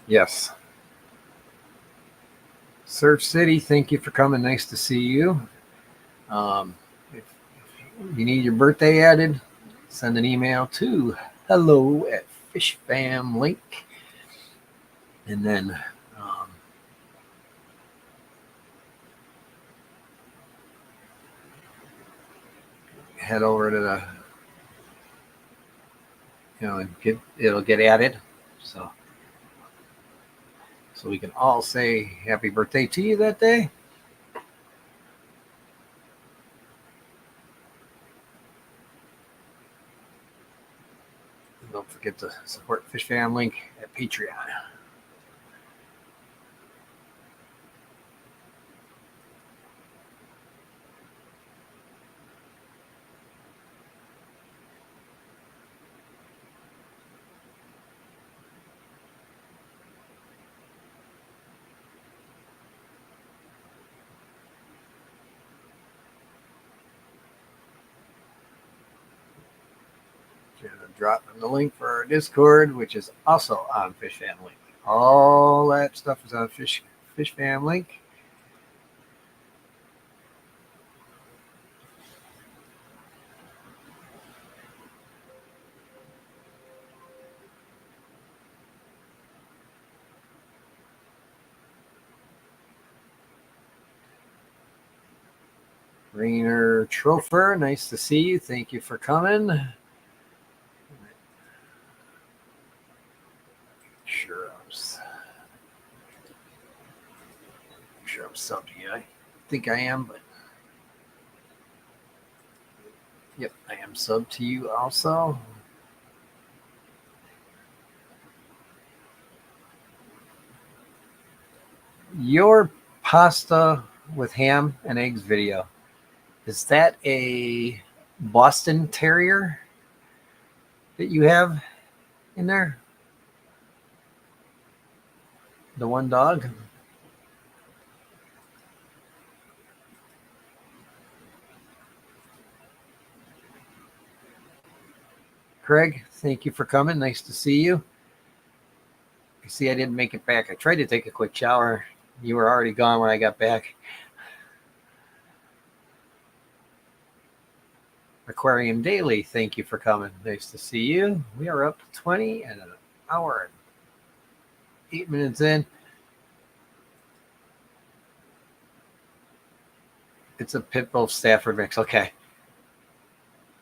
Yes. Surf City, thank you for coming. Nice to see you. If you need your birthday added, send an email to hello@fishfamlink. And then head over to the it'll get added. So we can all say happy birthday to you that day. Don't forget to support Fish Fam Link at Patreon. Dropping the link for our Discord, which is also on Fish Fam Link. All that stuff is on Fish Fam Link. Rainer Trofer, nice to see you. Thank you for coming. Sure, I'm subbed to you. I think I am, but yep, I am subbed to you also. Your pasta with ham and eggs video, is that a Boston Terrier that you have in there? The one dog? Craig, thank you for coming. Nice to see you. You see, I didn't make it back. I tried to take a quick shower. You were already gone when I got back. Aquarium Daily, thank you for coming. Nice to see you. We are up to 20 and an hour and 8 minutes in. It's a Pitbull Stafford mix. Okay.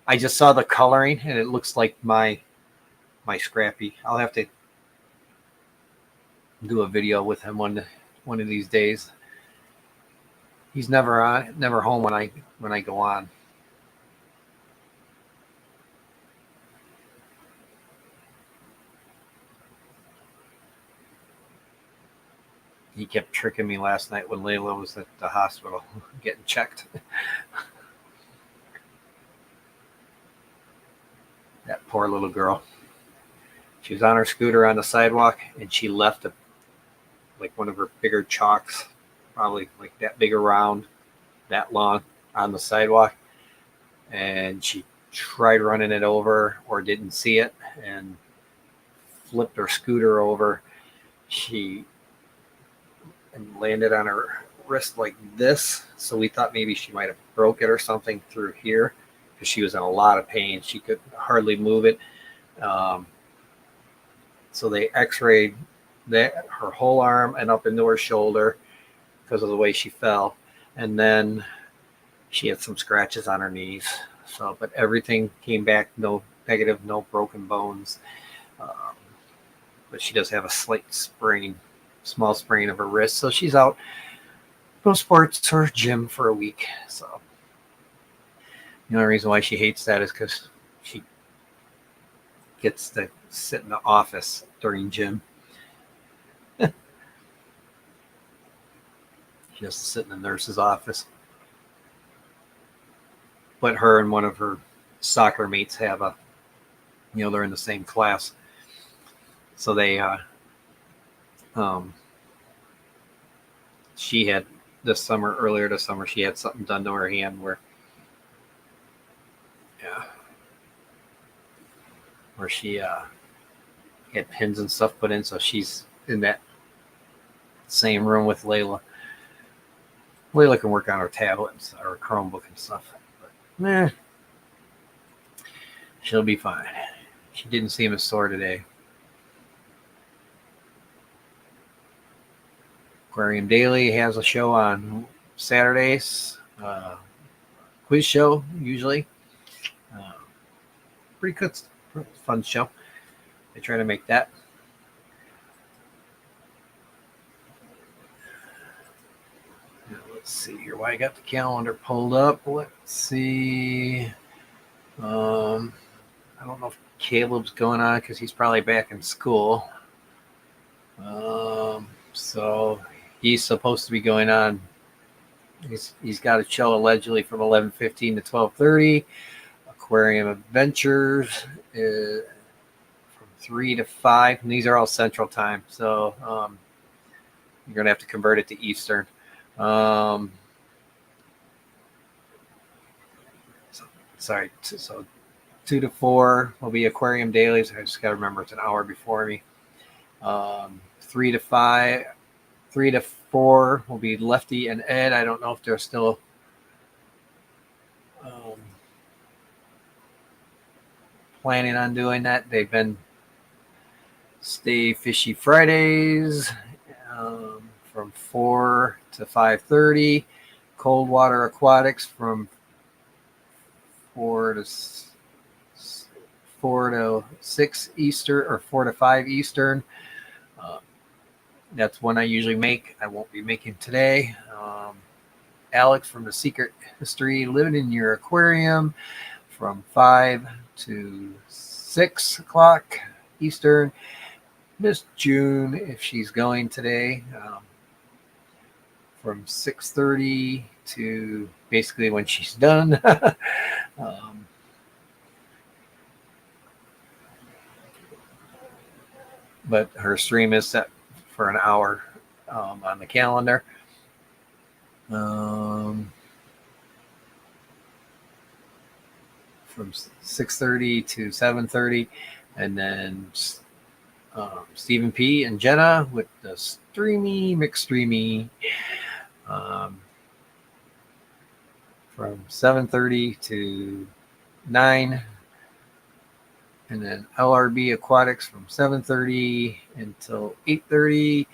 I just saw the coloring and it looks like my Scrappy. I'll have to do a video with him one of these days. He's never home when I go on. He kept tricking me last night when Layla was at the hospital getting checked. That poor little girl. She was on her scooter on the sidewalk and she left one of her bigger chalks, probably like that big around, that long, on the sidewalk. And she tried running it over or didn't see it and flipped her scooter over. She landed on her wrist like this. So we thought maybe she might have broke it or something through here because she was in a lot of pain. She could hardly move it. So they x-rayed her whole arm and up into her shoulder because of the way she fell. And then she had some scratches on her knees. So, but everything came back, no negative, no broken bones. But she does have a slight sprain, small sprain of her wrist. So she's out, no sports or gym for a week. So the only reason why she hates that is because she gets to sit in the office during gym. She has to sit in the nurse's office. But her and one of her soccer mates have they're in the same class. So they, she had earlier this summer, she had something done to her hand where she had pins and stuff put in. So she's in that same room with Layla. Layla can work on her tablets or Chromebook and stuff. But, she'll be fine. She didn't seem as sore today. Aquarium Daily has a show on Saturdays. Quiz show, usually. Pretty good, fun show. They try to make that. Now, let's see here. Why I got the calendar pulled up. Let's see. I don't know if Caleb's going on because he's probably back in school. So he's supposed to be going on. He's got a show allegedly from 11:15 to 12:30. Aquarium Adventures from 3 to 5, and these are all Central Time. So you're gonna have to convert it to Eastern. So 2 to 4 will be Aquarium Dailies. I just got to remember it's an hour before me. 3 to 5, 3 to 4 will be Lefty and Ed. I don't know if they're still planning on doing that. They've been Stay Fishy Fridays from 4 to 5:30. Cold Water Aquatics from 4 to 6 Eastern or 4 to 5 Eastern. That's one I usually make. I won't be making today. Alex from The Secret History Living in Your Aquarium from 5 to 6 o'clock Eastern. Miss June, if she's going today, from 6:30 to basically when she's done. But her stream is set for an hour on the calendar. From 6:30 to 7:30, and then Stephen P. and Jenna with the McStreamy from 7:30 to 9. And then LRB Aquatics from 7:30 until 8:30,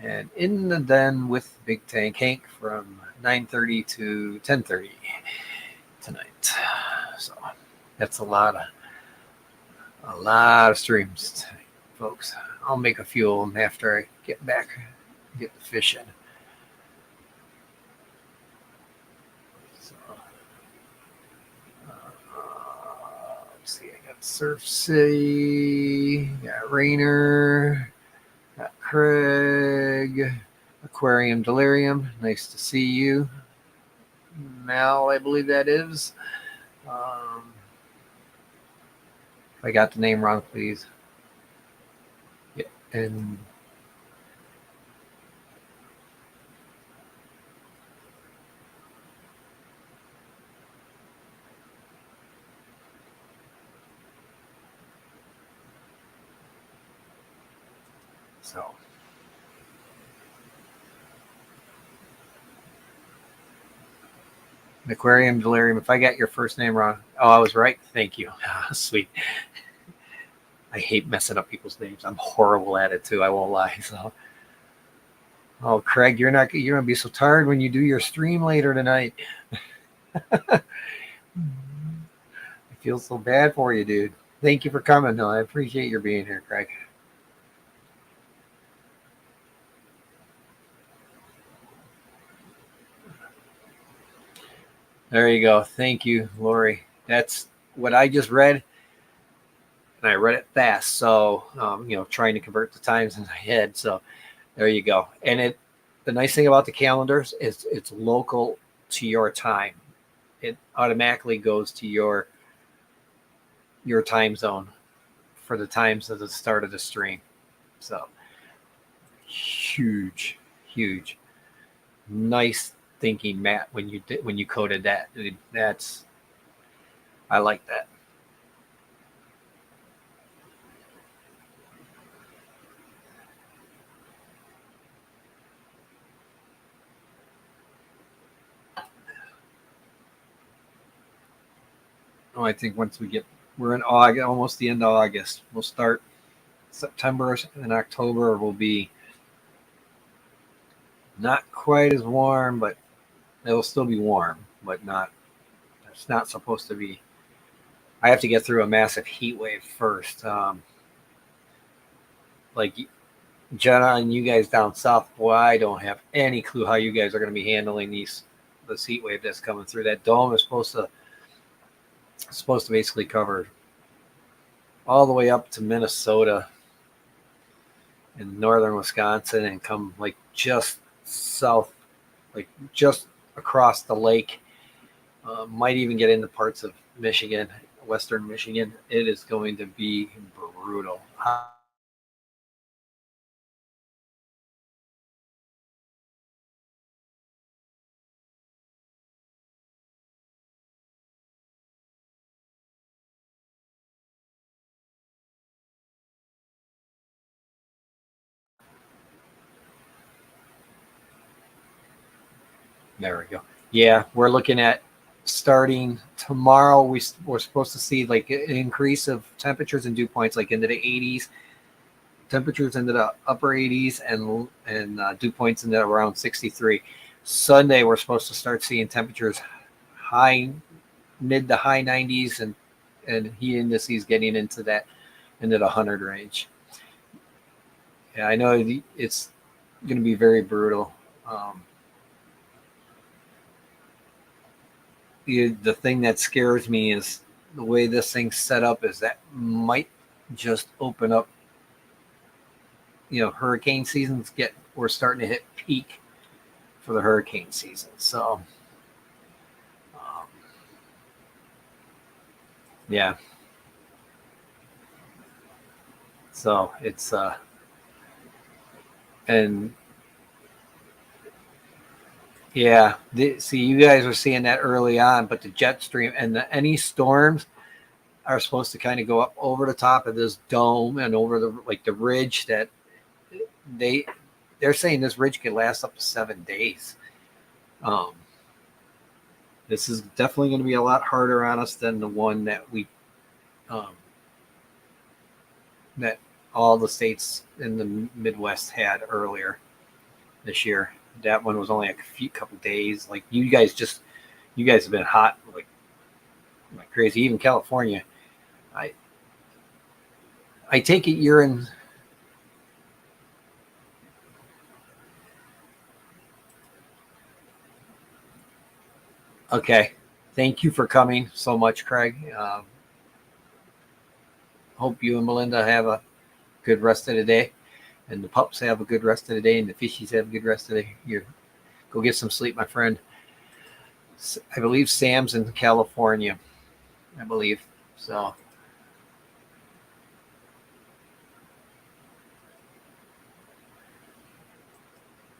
and In the Den with Big Tank Hank from 9:30 to 10:30 tonight. So that's a lot of streams, folks. I'll make a few of them after I get back, get the fish in. Let's see, I got Surf City, got Rainer, got Craig, Aquarium Delirium. Nice to see you. Mal, I believe that is. If I got the name wrong, please. Yeah, and so Aquarium Delirium. If I got your first name wrong, I was right. Thank you. Sweet. I hate messing up people's names. I'm horrible at it too. I won't lie. So, Craig, you're gonna be so tired when you do your stream later tonight. I feel so bad for you, dude. Thank you for coming. No, I appreciate your being here, Craig. There you go. Thank you, Lori. That's what I just read, and I read it fast. So, trying to convert the times in my head. So, there you go. And the nice thing about the calendars is it's local to your time. It automatically goes to your time zone for the times of the start of the stream. So, huge. Nice thinking, Matt, when you coded that. I like that. I think once we're in August, almost the end of August, we'll start. September and October will be not quite as warm, but it will still be warm, but not. It's not supposed to be. I have to get through a massive heat wave first. like Jenna and you guys down south, boy, I don't have any clue how you guys are going to be handling this heat wave that's coming through. That dome is supposed to basically cover all the way up to Minnesota and northern Wisconsin and come like just south, like just across the lake. Might even get into parts of Michigan, western Michigan. It is going to be brutal. There we go. Yeah, we're looking at starting tomorrow. We're supposed to see like an increase of temperatures and dew points like into the 80s. Temperatures into the upper 80s and dew points into around 63. Sunday we're supposed to start seeing temperatures high mid to high 90s and heat indices getting into the 100 range. Yeah, I know it's going to be very brutal. The thing that scares me is the way this thing's set up is that might just open up. Hurricane seasons we're starting to hit peak for the hurricane season. So, yeah. So it's and yeah, see, you guys are seeing that early on, but the jet stream and any storms are supposed to kind of go up over the top of this dome and over the ridge that they're saying this ridge could last up to 7 days. Um, this is definitely going to be a lot harder on us than the one that that all the states in the Midwest had earlier this year. That one was only a couple days. Like you guys have been hot like crazy. Even California. I take it you're in. Okay. Thank you for coming so much, Craig. Hope you and Melinda have a good rest of the day, and the pups have a good rest of the day, and the fishies have a good rest of the day. Go get some sleep, my friend. I believe Sam's in California. I believe so.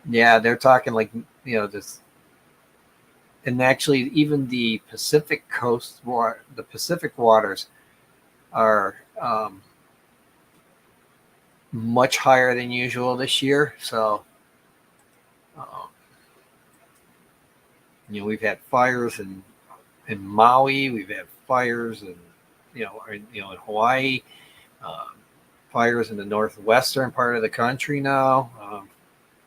Yeah, they're talking like this, and actually even the Pacific coast, the Pacific waters are much higher than usual this year. So, um, we've had fires in Maui, we've had fires in Hawaii, um, fires in the northwestern part of the country now.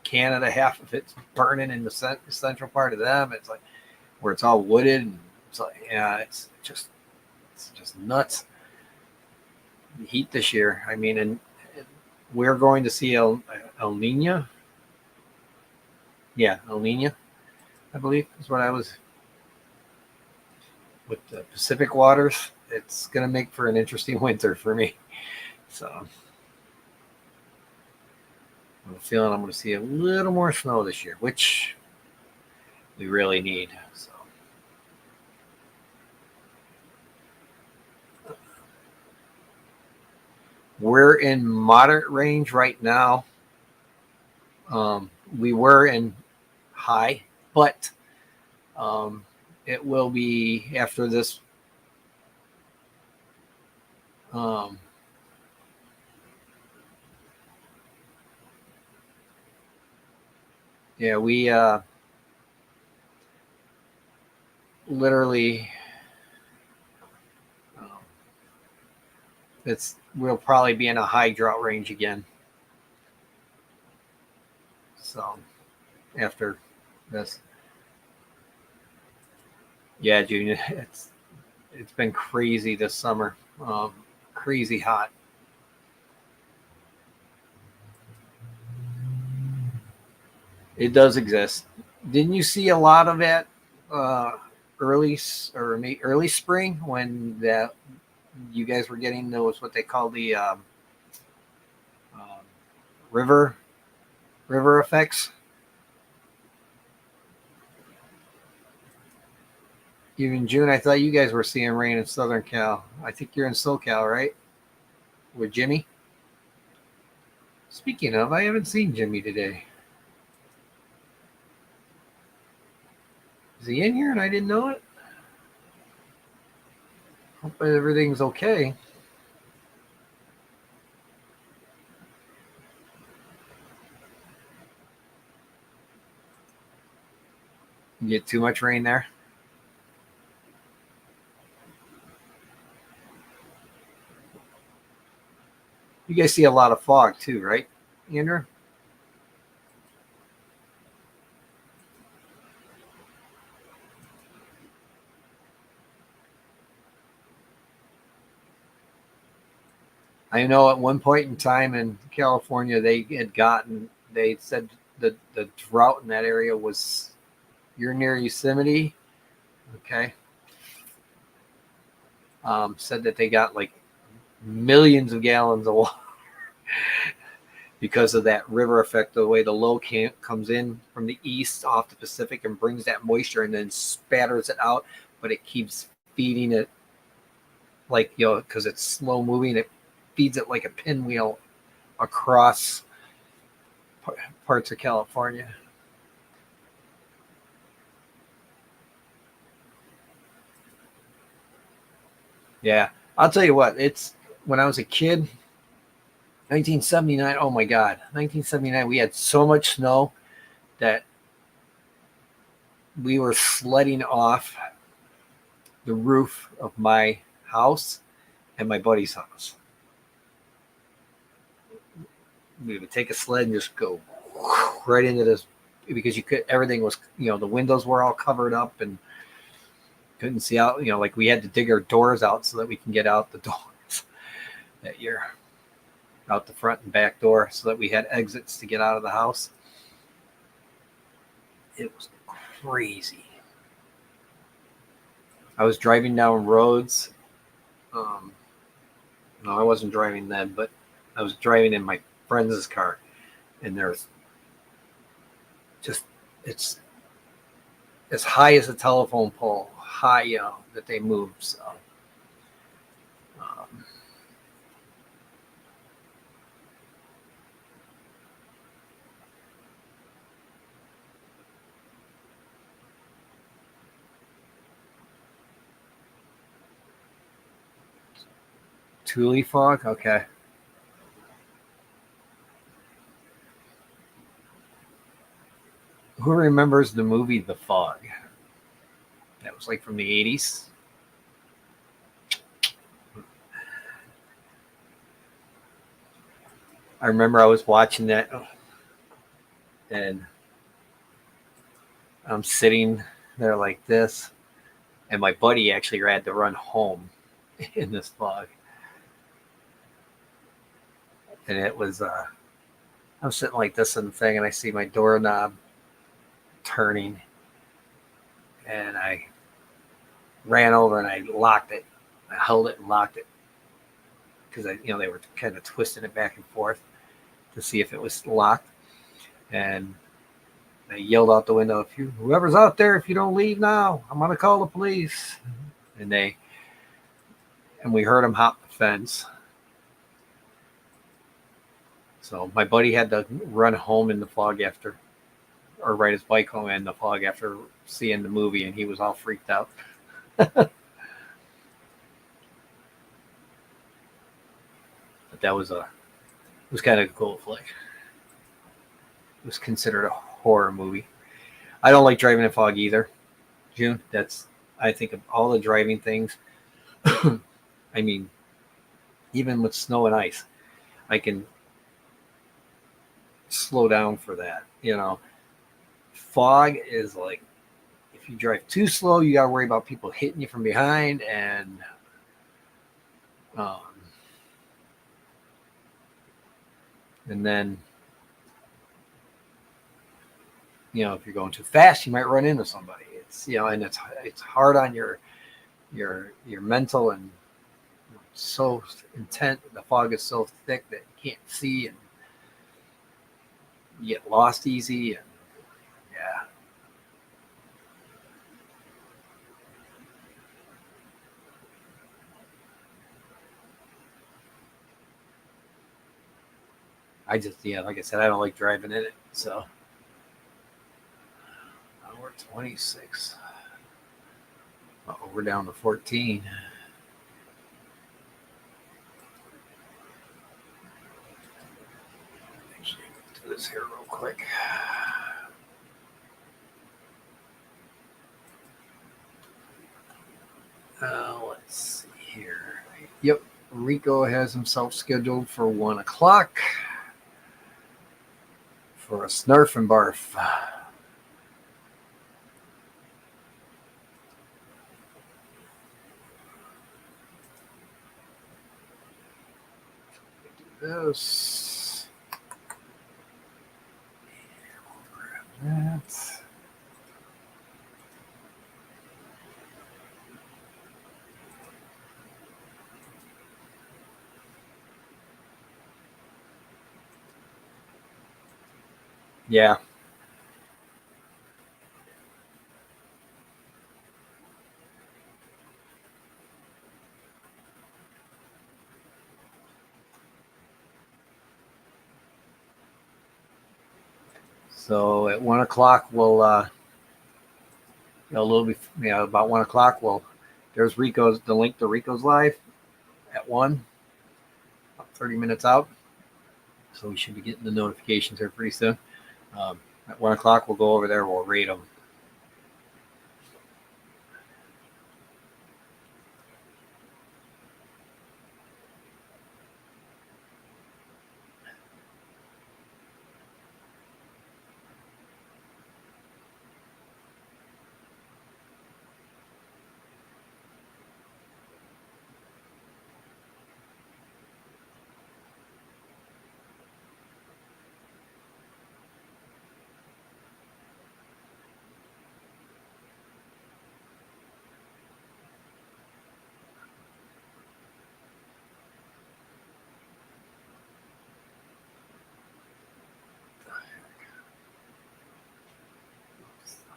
Canada, half of it's burning in the central part of them. It's like where it's all wooded. And it's like, yeah, it's just nuts. The heat this year. I mean, and we're going to see El Nino. Yeah, El Nino, I believe is what I was with the Pacific waters. It's going to make for an interesting winter for me. So I'm feeling I'm going to see a little more snow this year, which we really need. So we're in moderate range right now. We were in high, but it will be after this. Um, yeah, we literally we'll probably be in a high drought range again. So after this, yeah, Junior, it's been crazy this summer. Crazy hot. It does exist. Didn't you see a lot of it early early spring when that you guys were getting those what they call the um, river river effects? Even June, I thought you guys were seeing rain in Southern Cal. I think you're in SoCal, right? With Jimmy. Speaking of, I haven't seen Jimmy today. Is he in here and I didn't know it? Hope everything's okay. You get too much rain there. You guys see a lot of fog too, right, Andrew? I know at one point in time in California, they said the drought in that area was, you're near Yosemite, okay? Said that they got like millions of gallons of water because of that river effect, the way the low camp comes in from the east off the Pacific and brings that moisture and then spatters it out, but it keeps feeding it like, because it's slow moving, it feeds it like a pinwheel across parts of California. Yeah, I'll tell you what. It's when I was a kid, 1979. Oh my God, 1979. We had so much snow that we were sledding off the roof of my house and my buddy's house. We would take a sled and just go right into this because you could. Everything was, the windows were all covered up and couldn't see out. Like we had to dig our doors out so that we can get out the doors that year, out the front and back door, so that we had exits to get out of the house. It was crazy. I was driving down roads. Um, no, I wasn't driving then, but I was driving in my friend's car, and there's just it's as high as a telephone pole, high, that they moved. So, um, Thule fog, okay. Who remembers the movie The Fog? That was like from the 80s. I remember I was watching that, and I'm sitting there like this, and my buddy actually had to run home in this fog. And it was, I'm sitting like this in the thing, and I see my doorknob turning, and I ran over and I locked it. I held it and locked it because they were kind of twisting it back and forth to see if it was locked. And I yelled out the window, "Whoever's out there, if you don't leave now, I'm gonna call the police." And we heard them hop the fence. So my buddy had to run home in the fog after, or ride his bike home in the fog after seeing the movie, and he was all freaked out. But it was kind of a cool flick. It was considered a horror movie. I don't like driving in fog either, June. I think of all the driving things. I mean, even with snow and ice, I can slow down for that. Fog is like, if you drive too slow, you got to worry about people hitting you from behind, um, and then if you're going too fast, you might run into somebody. It's and it's hard on your mental, and so intent. The fog is so thick that you can't see, and you get lost easy. And yeah, like I said, I don't like driving in it. So we're 26. We're down to 14. Actually, do this here real quick. Let's see here. Yep, Rico has himself scheduled for 1 o'clock for a snarf and barf. Do this. We'll grab that. Yeah. So at 1 o'clock, we'll, a little bit, about 1 o'clock, there's the link to Rico's Live at 1, about 30 minutes out. So we should be getting the notifications here pretty soon. At 1 o'clock, we'll go over there, we'll rate them.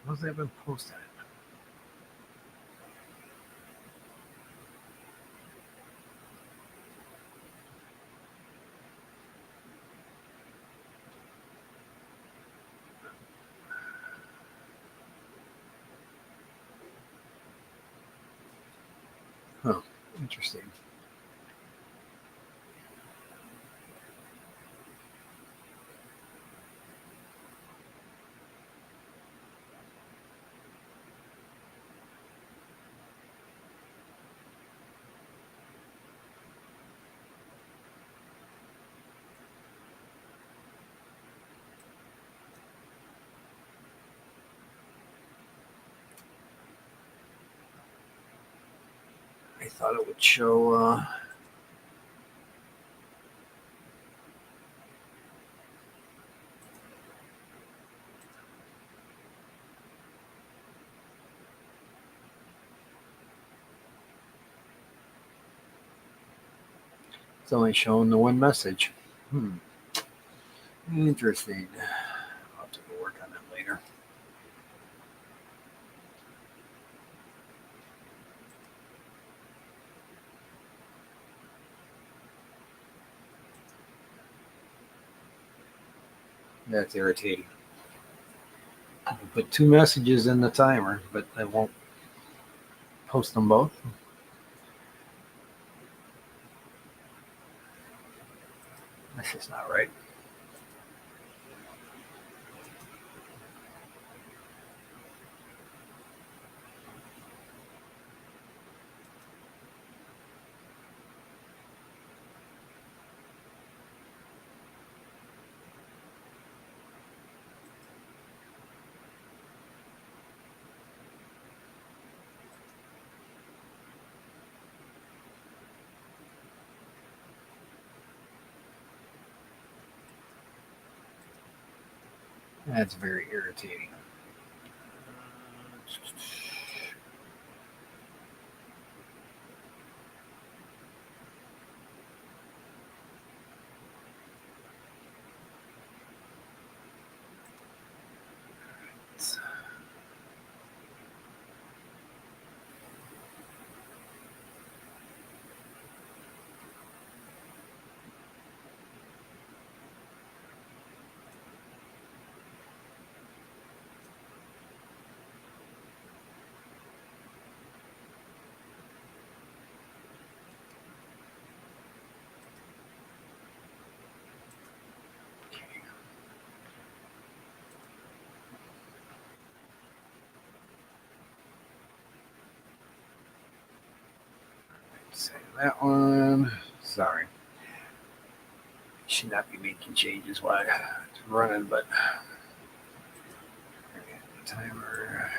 How's that been posted? Huh, interesting. I thought it would show. It's only showing the one message. Interesting. I'll have to go work on that later. That's irritating. I can put 2 messages in the timer, but I won't post them both. This is not right. That's very irritating. Save that one. Sorry. Should not be making changes while it's running, but timer.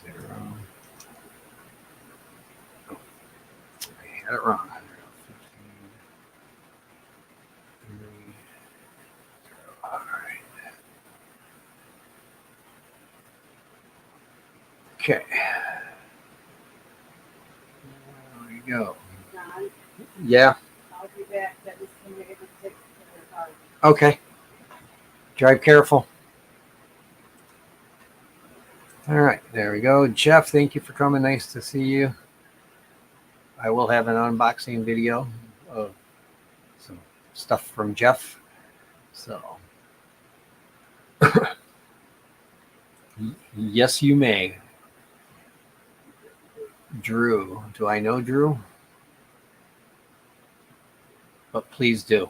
Zero. Oh, I had it wrong. 15, 3, 0. All right. Okay. There we go. Yeah. I'll be back. That was okay. Drive careful. All right. There we go. Jeff, thank you for coming. Nice to see you. I will have an unboxing video of some stuff from Jeff. So, yes, you may. Drew. Do I know Drew? But please do.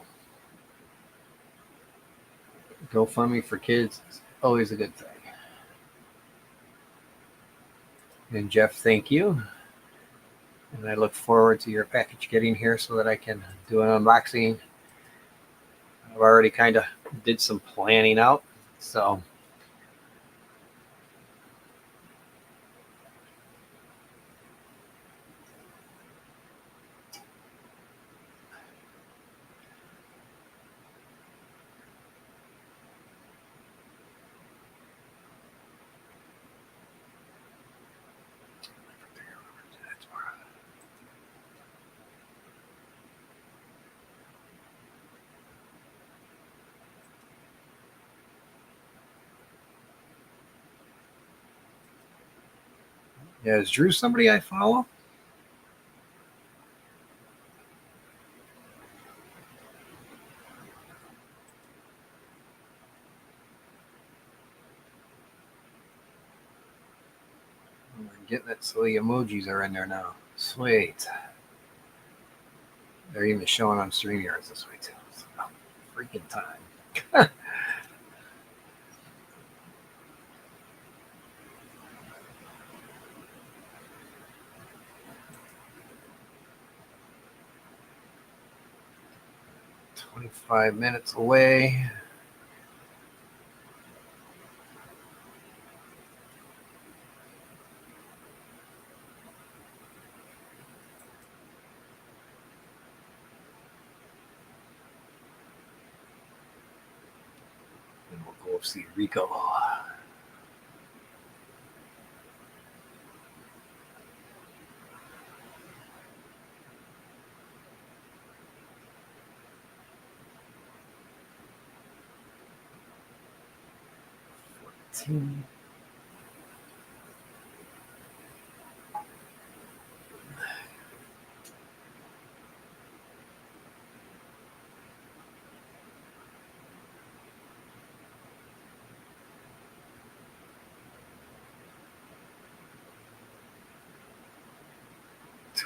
GoFundMe for kids is always a good thing. And Jeff, thank you. And I look forward to your package getting here so that I can do an unboxing. I've already kind of did some planning out. So yeah, is Drew somebody I follow? I'm getting it so the emojis are in there now. Sweet. They're even showing on StreamYards this way too. So, freaking time. 25 minutes away. And we'll go see Rico. And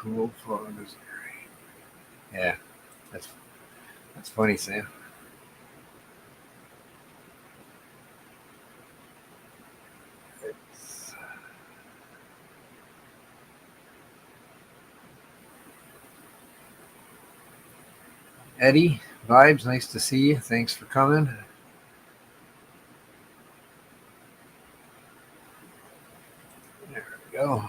tool flows. Yeah, that's funny, Sam. It's, Eddie, vibes, nice to see you. Thanks for coming. There we go.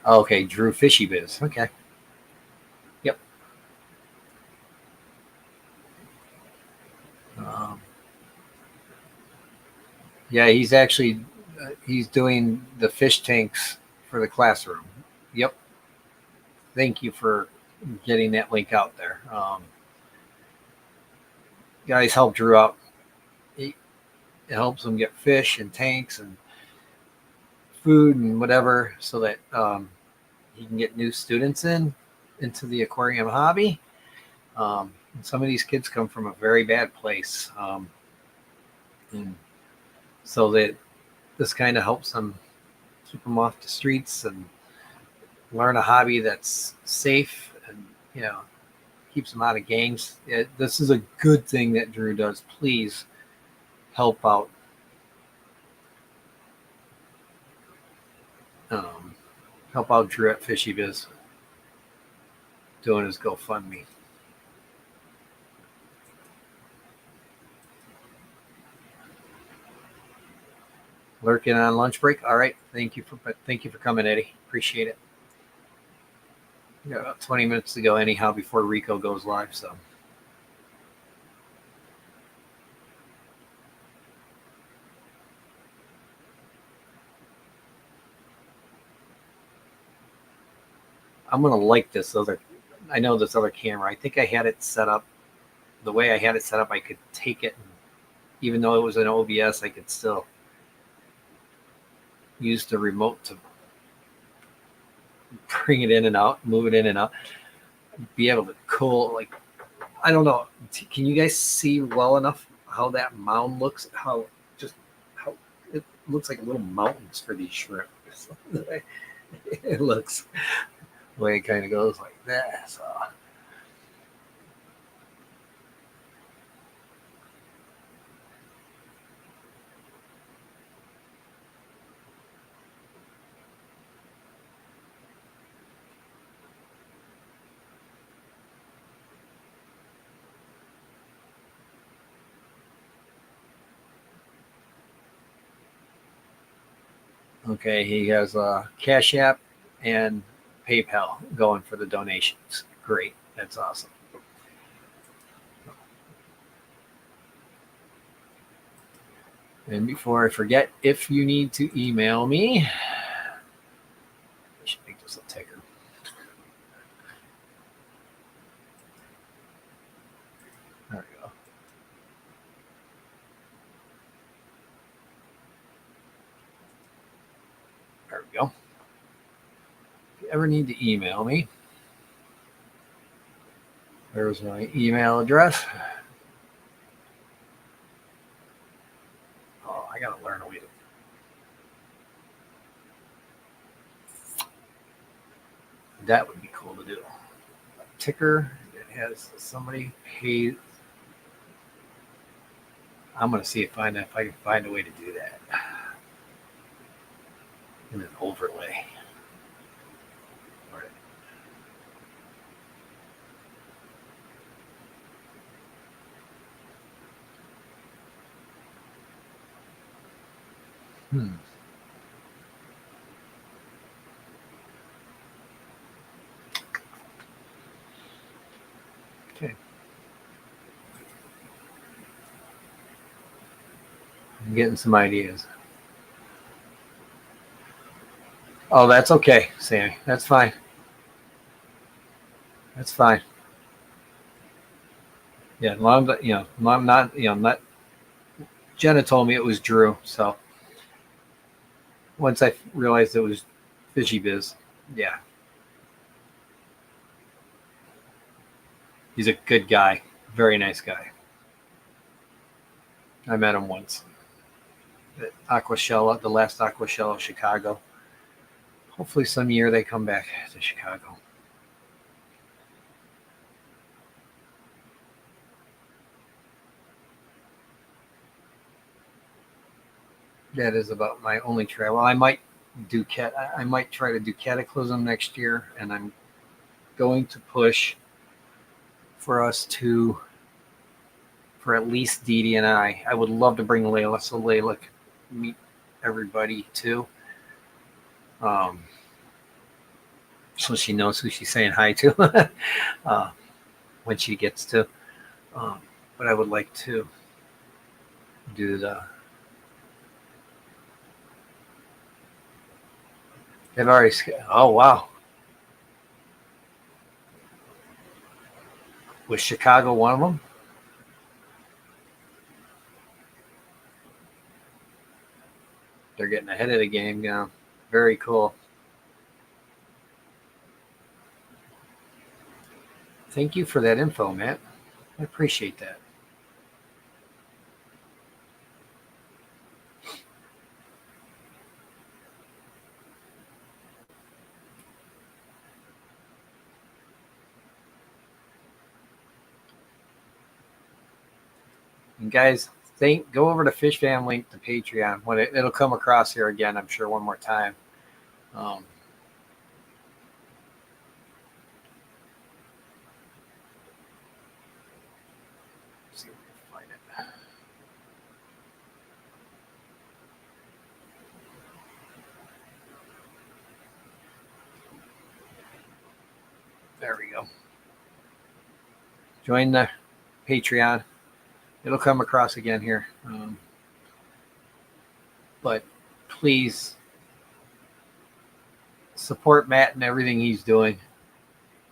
Okay, Drew Fishy Biz. Okay. Yep. Um, yeah, he's actually he's doing the fish tanks for the classroom. Yep. Thank you for getting that link out there. Guys, help Drew out. It helps him get fish and tanks and food and whatever, so that he can get new students into the aquarium hobby. And some of these kids come from a very bad place, and so that this kind of helps them keep them off the streets and learn a hobby that's safe and keeps them out of gangs. This is a good thing that Drew does. Please help out. Um, Help out Drew at Fishy Biz doing his GoFundMe. Lurking on lunch break. All right. Thank you for coming, Eddie. Appreciate it. We got about 20 minutes to go anyhow before Rico goes live. So I'm gonna like this other. I know this other camera. I think I had it set up the way I had it set up. I could take it, and even though it was an OBS, I could still use the remote to bring it in and out, move it in and out, be able to like, I don't know. Can you guys see well enough how that mound looks? How it looks like little mountains for these shrimp. It looks the way it kind of goes like that. So. Okay, he has a Cash App and PayPal going for the donations. Great. That's awesome. And before I forget, if you need to email me, I should make this a ticker. There we go. There we go. If you ever need to email me, there's my email address. Oh, I got to learn a way to. That would be cool to do. A ticker that has somebody paid. I'm going to see if I can find a way to do that. In an overlay. Okay. I'm getting some ideas. Oh, that's okay, Sammy. That's fine. That's fine. Yeah, long, I'm not, not. Jenna told me it was Drew, so once I realized it was Fishy Biz, yeah, he's a good guy, very nice guy. I met him once at Aquashella, the last Aquashella, Chicago. hopefully some year they come back to Chicago. That is about my only travel. I might try to do Cataclysm next year, and I'm going to push for us to, for at least Dee Dee and I. I would love to bring Layla, so Layla can meet everybody too. So she knows who she's saying hi to when she gets to. But I would like to do the. They've already. Oh wow! Was Chicago one of them? They're getting ahead of the game now. Very cool. Thank you for that info, Matt. I appreciate that. And guys, go over to Fish Fam link to Patreon when it'll come across here again. I'm sure one more time. Um, see if we can find it. There we go. Join the Patreon. It'll come across again here. But please support Matt and everything he's doing.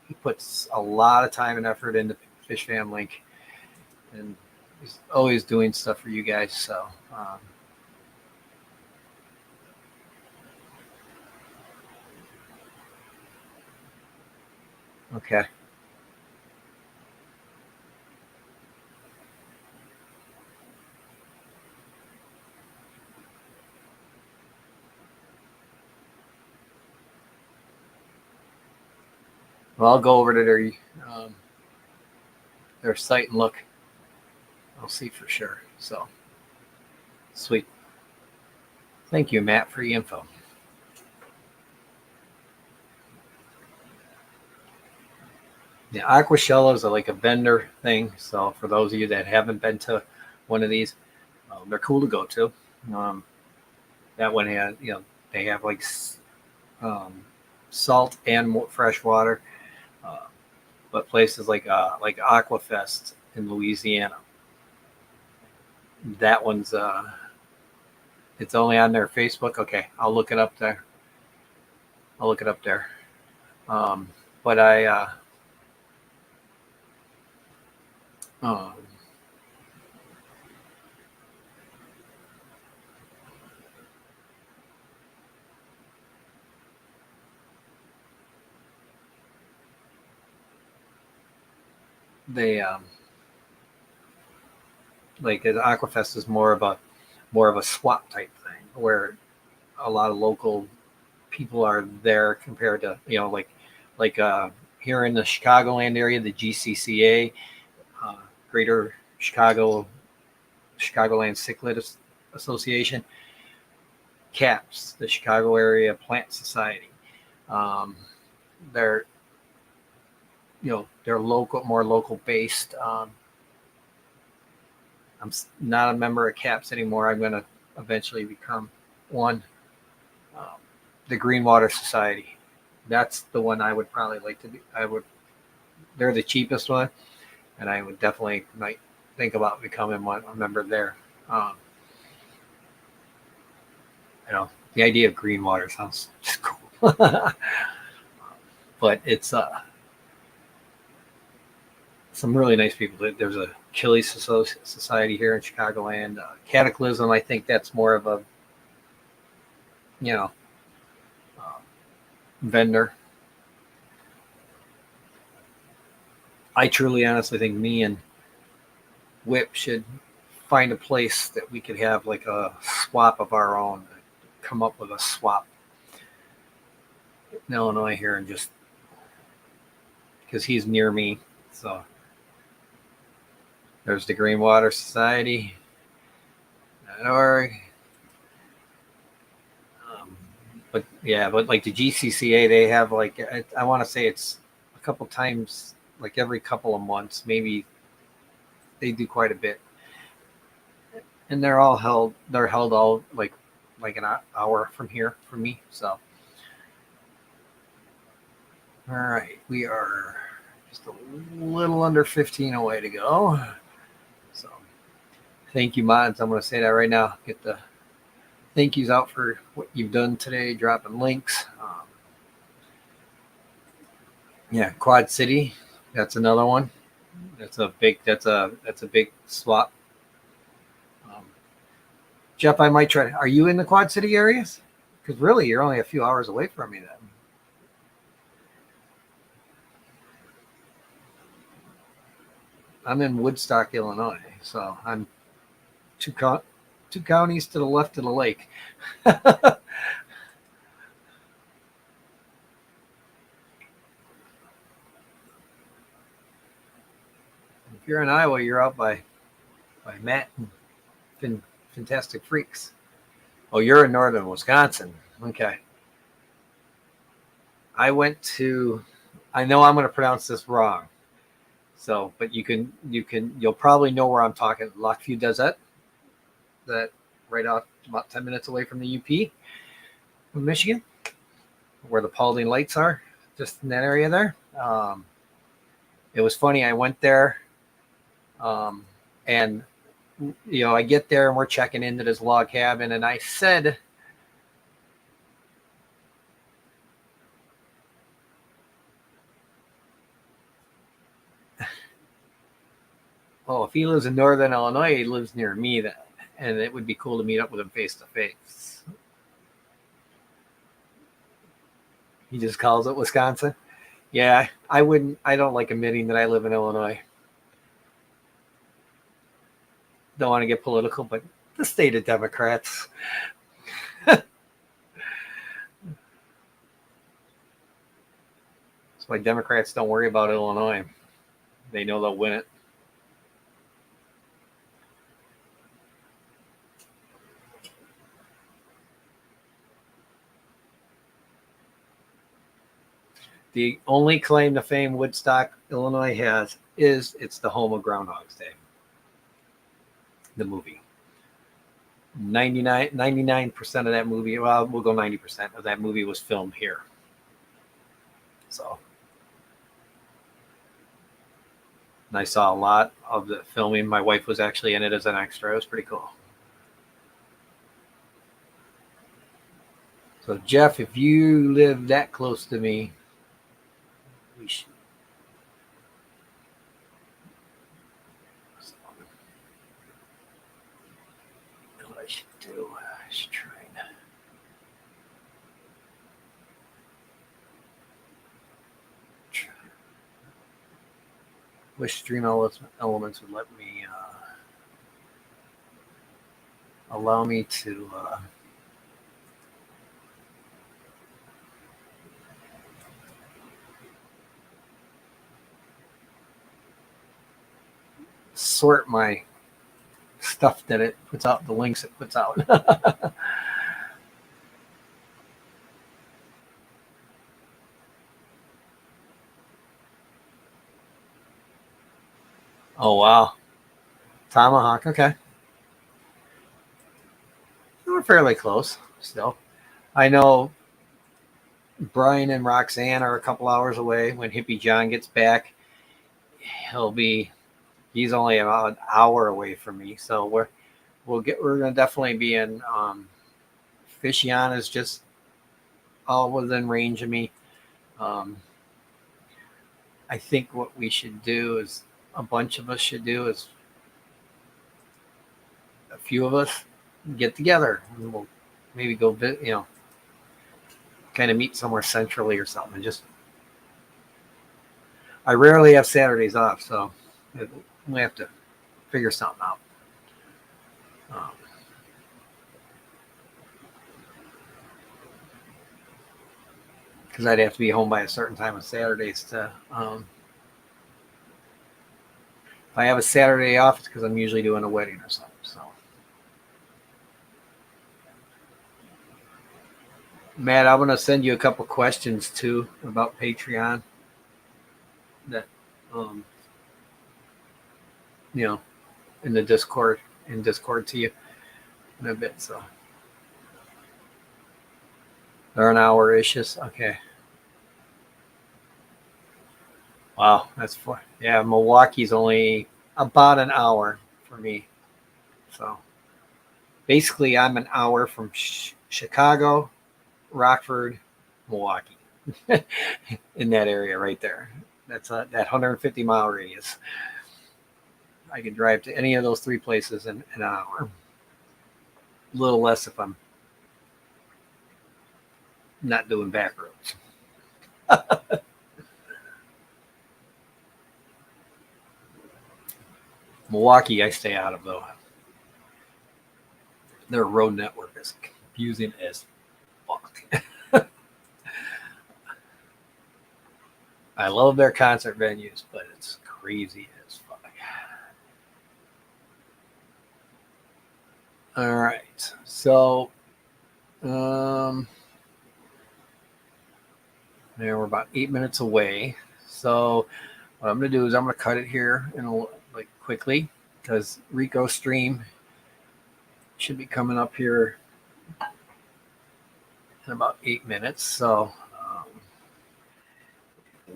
He puts a lot of time and effort into Fish Fam Link, and he's always doing stuff for you guys. So, okay. Well, I'll go over to their site and look. I'll see for sure. So, sweet. Thank you, Matt, for the info. The Aquashellas are like a vendor thing. So, for those of you that haven't been to one of these, they're cool to go to. That one has, they have like salt and fresh water. But places like Aquafest in Louisiana, that one's it's only on their Facebook. Okay, I'll look it up there. But um, they like the Aquafest is more of a swap type thing where a lot of local people are there compared to like here in the Chicagoland area, the GCCA, Greater Chicagoland Cichlid Association, CAPS, the Chicago Area Plant Society. They're they're local, more local based. I'm not a member of CAPS anymore. I'm going to eventually become one. The Greenwater Society. That's the one I would probably like to be. They're the cheapest one, and I would definitely might think about becoming a member there. The idea of Greenwater sounds just cool. But it's some really nice people. There's a Achilles Society here in Chicagoland. Cataclysm, I think that's more of a vendor. I truly, honestly think me and Whip should find a place that we could have like a swap of our own. Come up with a swap in Illinois here, and just because he's near me. So there's the Green Water Society.org. But yeah, but like the GCCA, they have like I want to say it's a couple times, like every couple of months, maybe they do quite a bit, and they're held all like an hour from here from me. So all right, we are just a little under 15 away to go. So thank you, mods. I'm going to say that right now. Get the thank yous out for what you've done today, dropping links. Yeah, Quad City. That's another one. That's a big swap. Um, Jeff, I might try. Are you in the Quad City areas? Because really, you're only a few hours away from me then. I'm in Woodstock, Illinois, so I'm two two counties to the left of the lake. If you're in Iowa, you're out by Matt and Fantastic Freaks. Oh, you're in northern Wisconsin. Okay. I went to. I know I'm going to pronounce this wrong. So, but you'll probably know where I'm talking. Lockview Desert, that right off about 10 minutes away from the UP of Michigan, where the Paulding Lights are, just in that area there. It was funny. I went there, and I get there and we're checking into this log cabin, and I said, "Oh, if he lives in northern Illinois, he lives near me, then, and it would be cool to meet up with him face to face." He just calls it Wisconsin. Yeah, I wouldn't. I don't like admitting that I live in Illinois. Don't want to get political, but the state of Democrats. That's why Democrats don't worry about Illinois. They know they'll win it. The only claim to fame Woodstock, Illinois has is it's the home of Groundhog's Day. The movie. 99% of that movie, well, we'll go 90% of that movie was filmed here. So, and I saw a lot of the filming. My wife was actually in it as an extra. It was pretty cool. So, Jeff, if you live that close to me, we should. What I should do, I should try and. Wish Stream Elements would let me allow me to sort my stuff that it puts out, the links it puts out. Oh, wow. Tomahawk, okay. We're fairly close still. I know Brian and Roxanne are a couple hours away. When Hippie John gets back, he's only about an hour away from me. So we're gonna definitely be in Fishion is just all within range of me. I think what we should do is a bunch of us should do is a few of us get together and we'll maybe go kind of meet somewhere centrally or something. And just I rarely have Saturdays off, so we have to figure something out. Um, because I'd have to be home by a certain time on Saturdays to. If I have a Saturday off, it's because I'm usually doing a wedding or something. So, Matt, I'm gonna send you a couple questions too about Patreon. That, um, you know, in the Discord, to you in a bit. So they're an hour issues. Okay. Wow, that's four. Yeah, Milwaukee's only about an hour for me. So basically, I'm an hour from Chicago, Rockford, Milwaukee, in that area right there. That's that 150-mile radius. I can drive to any of those three places in an hour. A little less if I'm not doing back roads. Milwaukee, I stay out of though. Their road network is confusing as fuck. I love their concert venues, but it's crazy as fuck. All right, so there we're about 8 minutes away. So what I'm gonna do is I'm gonna cut it here like quickly because Rico stream should be coming up here in about 8 minutes. So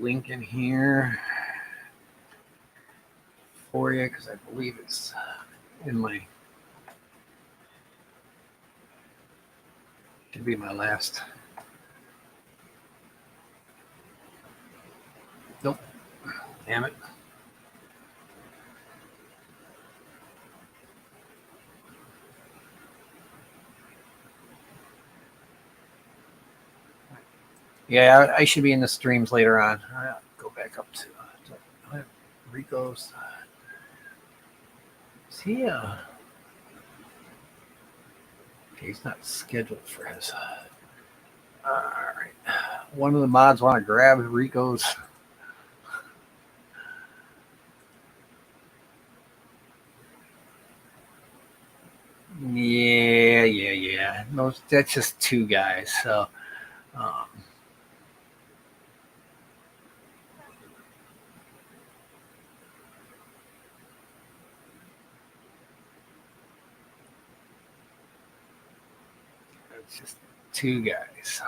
link in here for you because I believe it's in my should be my last. Nope. Damn it. Yeah, I should be in the streams later on. I'll go back up to Rico's. Is he? Okay, he's not scheduled for his. All right. One of the mods want to grab Rico's. Yeah. No, that's just two guys. So. It's just two guys.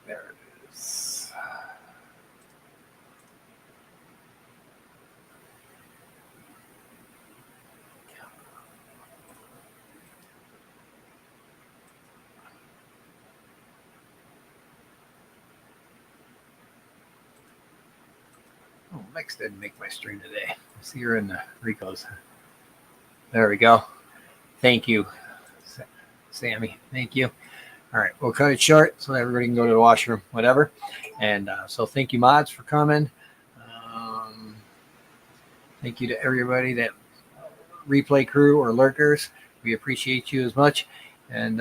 There it is. Oh, Mix didn't make my stream today. I see you're in the Rico's. There we go. Thank you, Sammy. Thank you. All right, we'll cut it short so everybody can go to the washroom, whatever. And so thank you, mods, for coming. Thank you to everybody that replay crew or lurkers. We appreciate you as much. And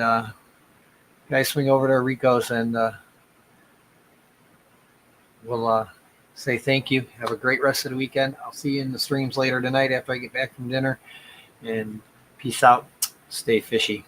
guys, swing over to Rico's and we'll say thank you. Have a great rest of the weekend. I'll see you in the streams later tonight after I get back from dinner. And peace out. Stay fishy.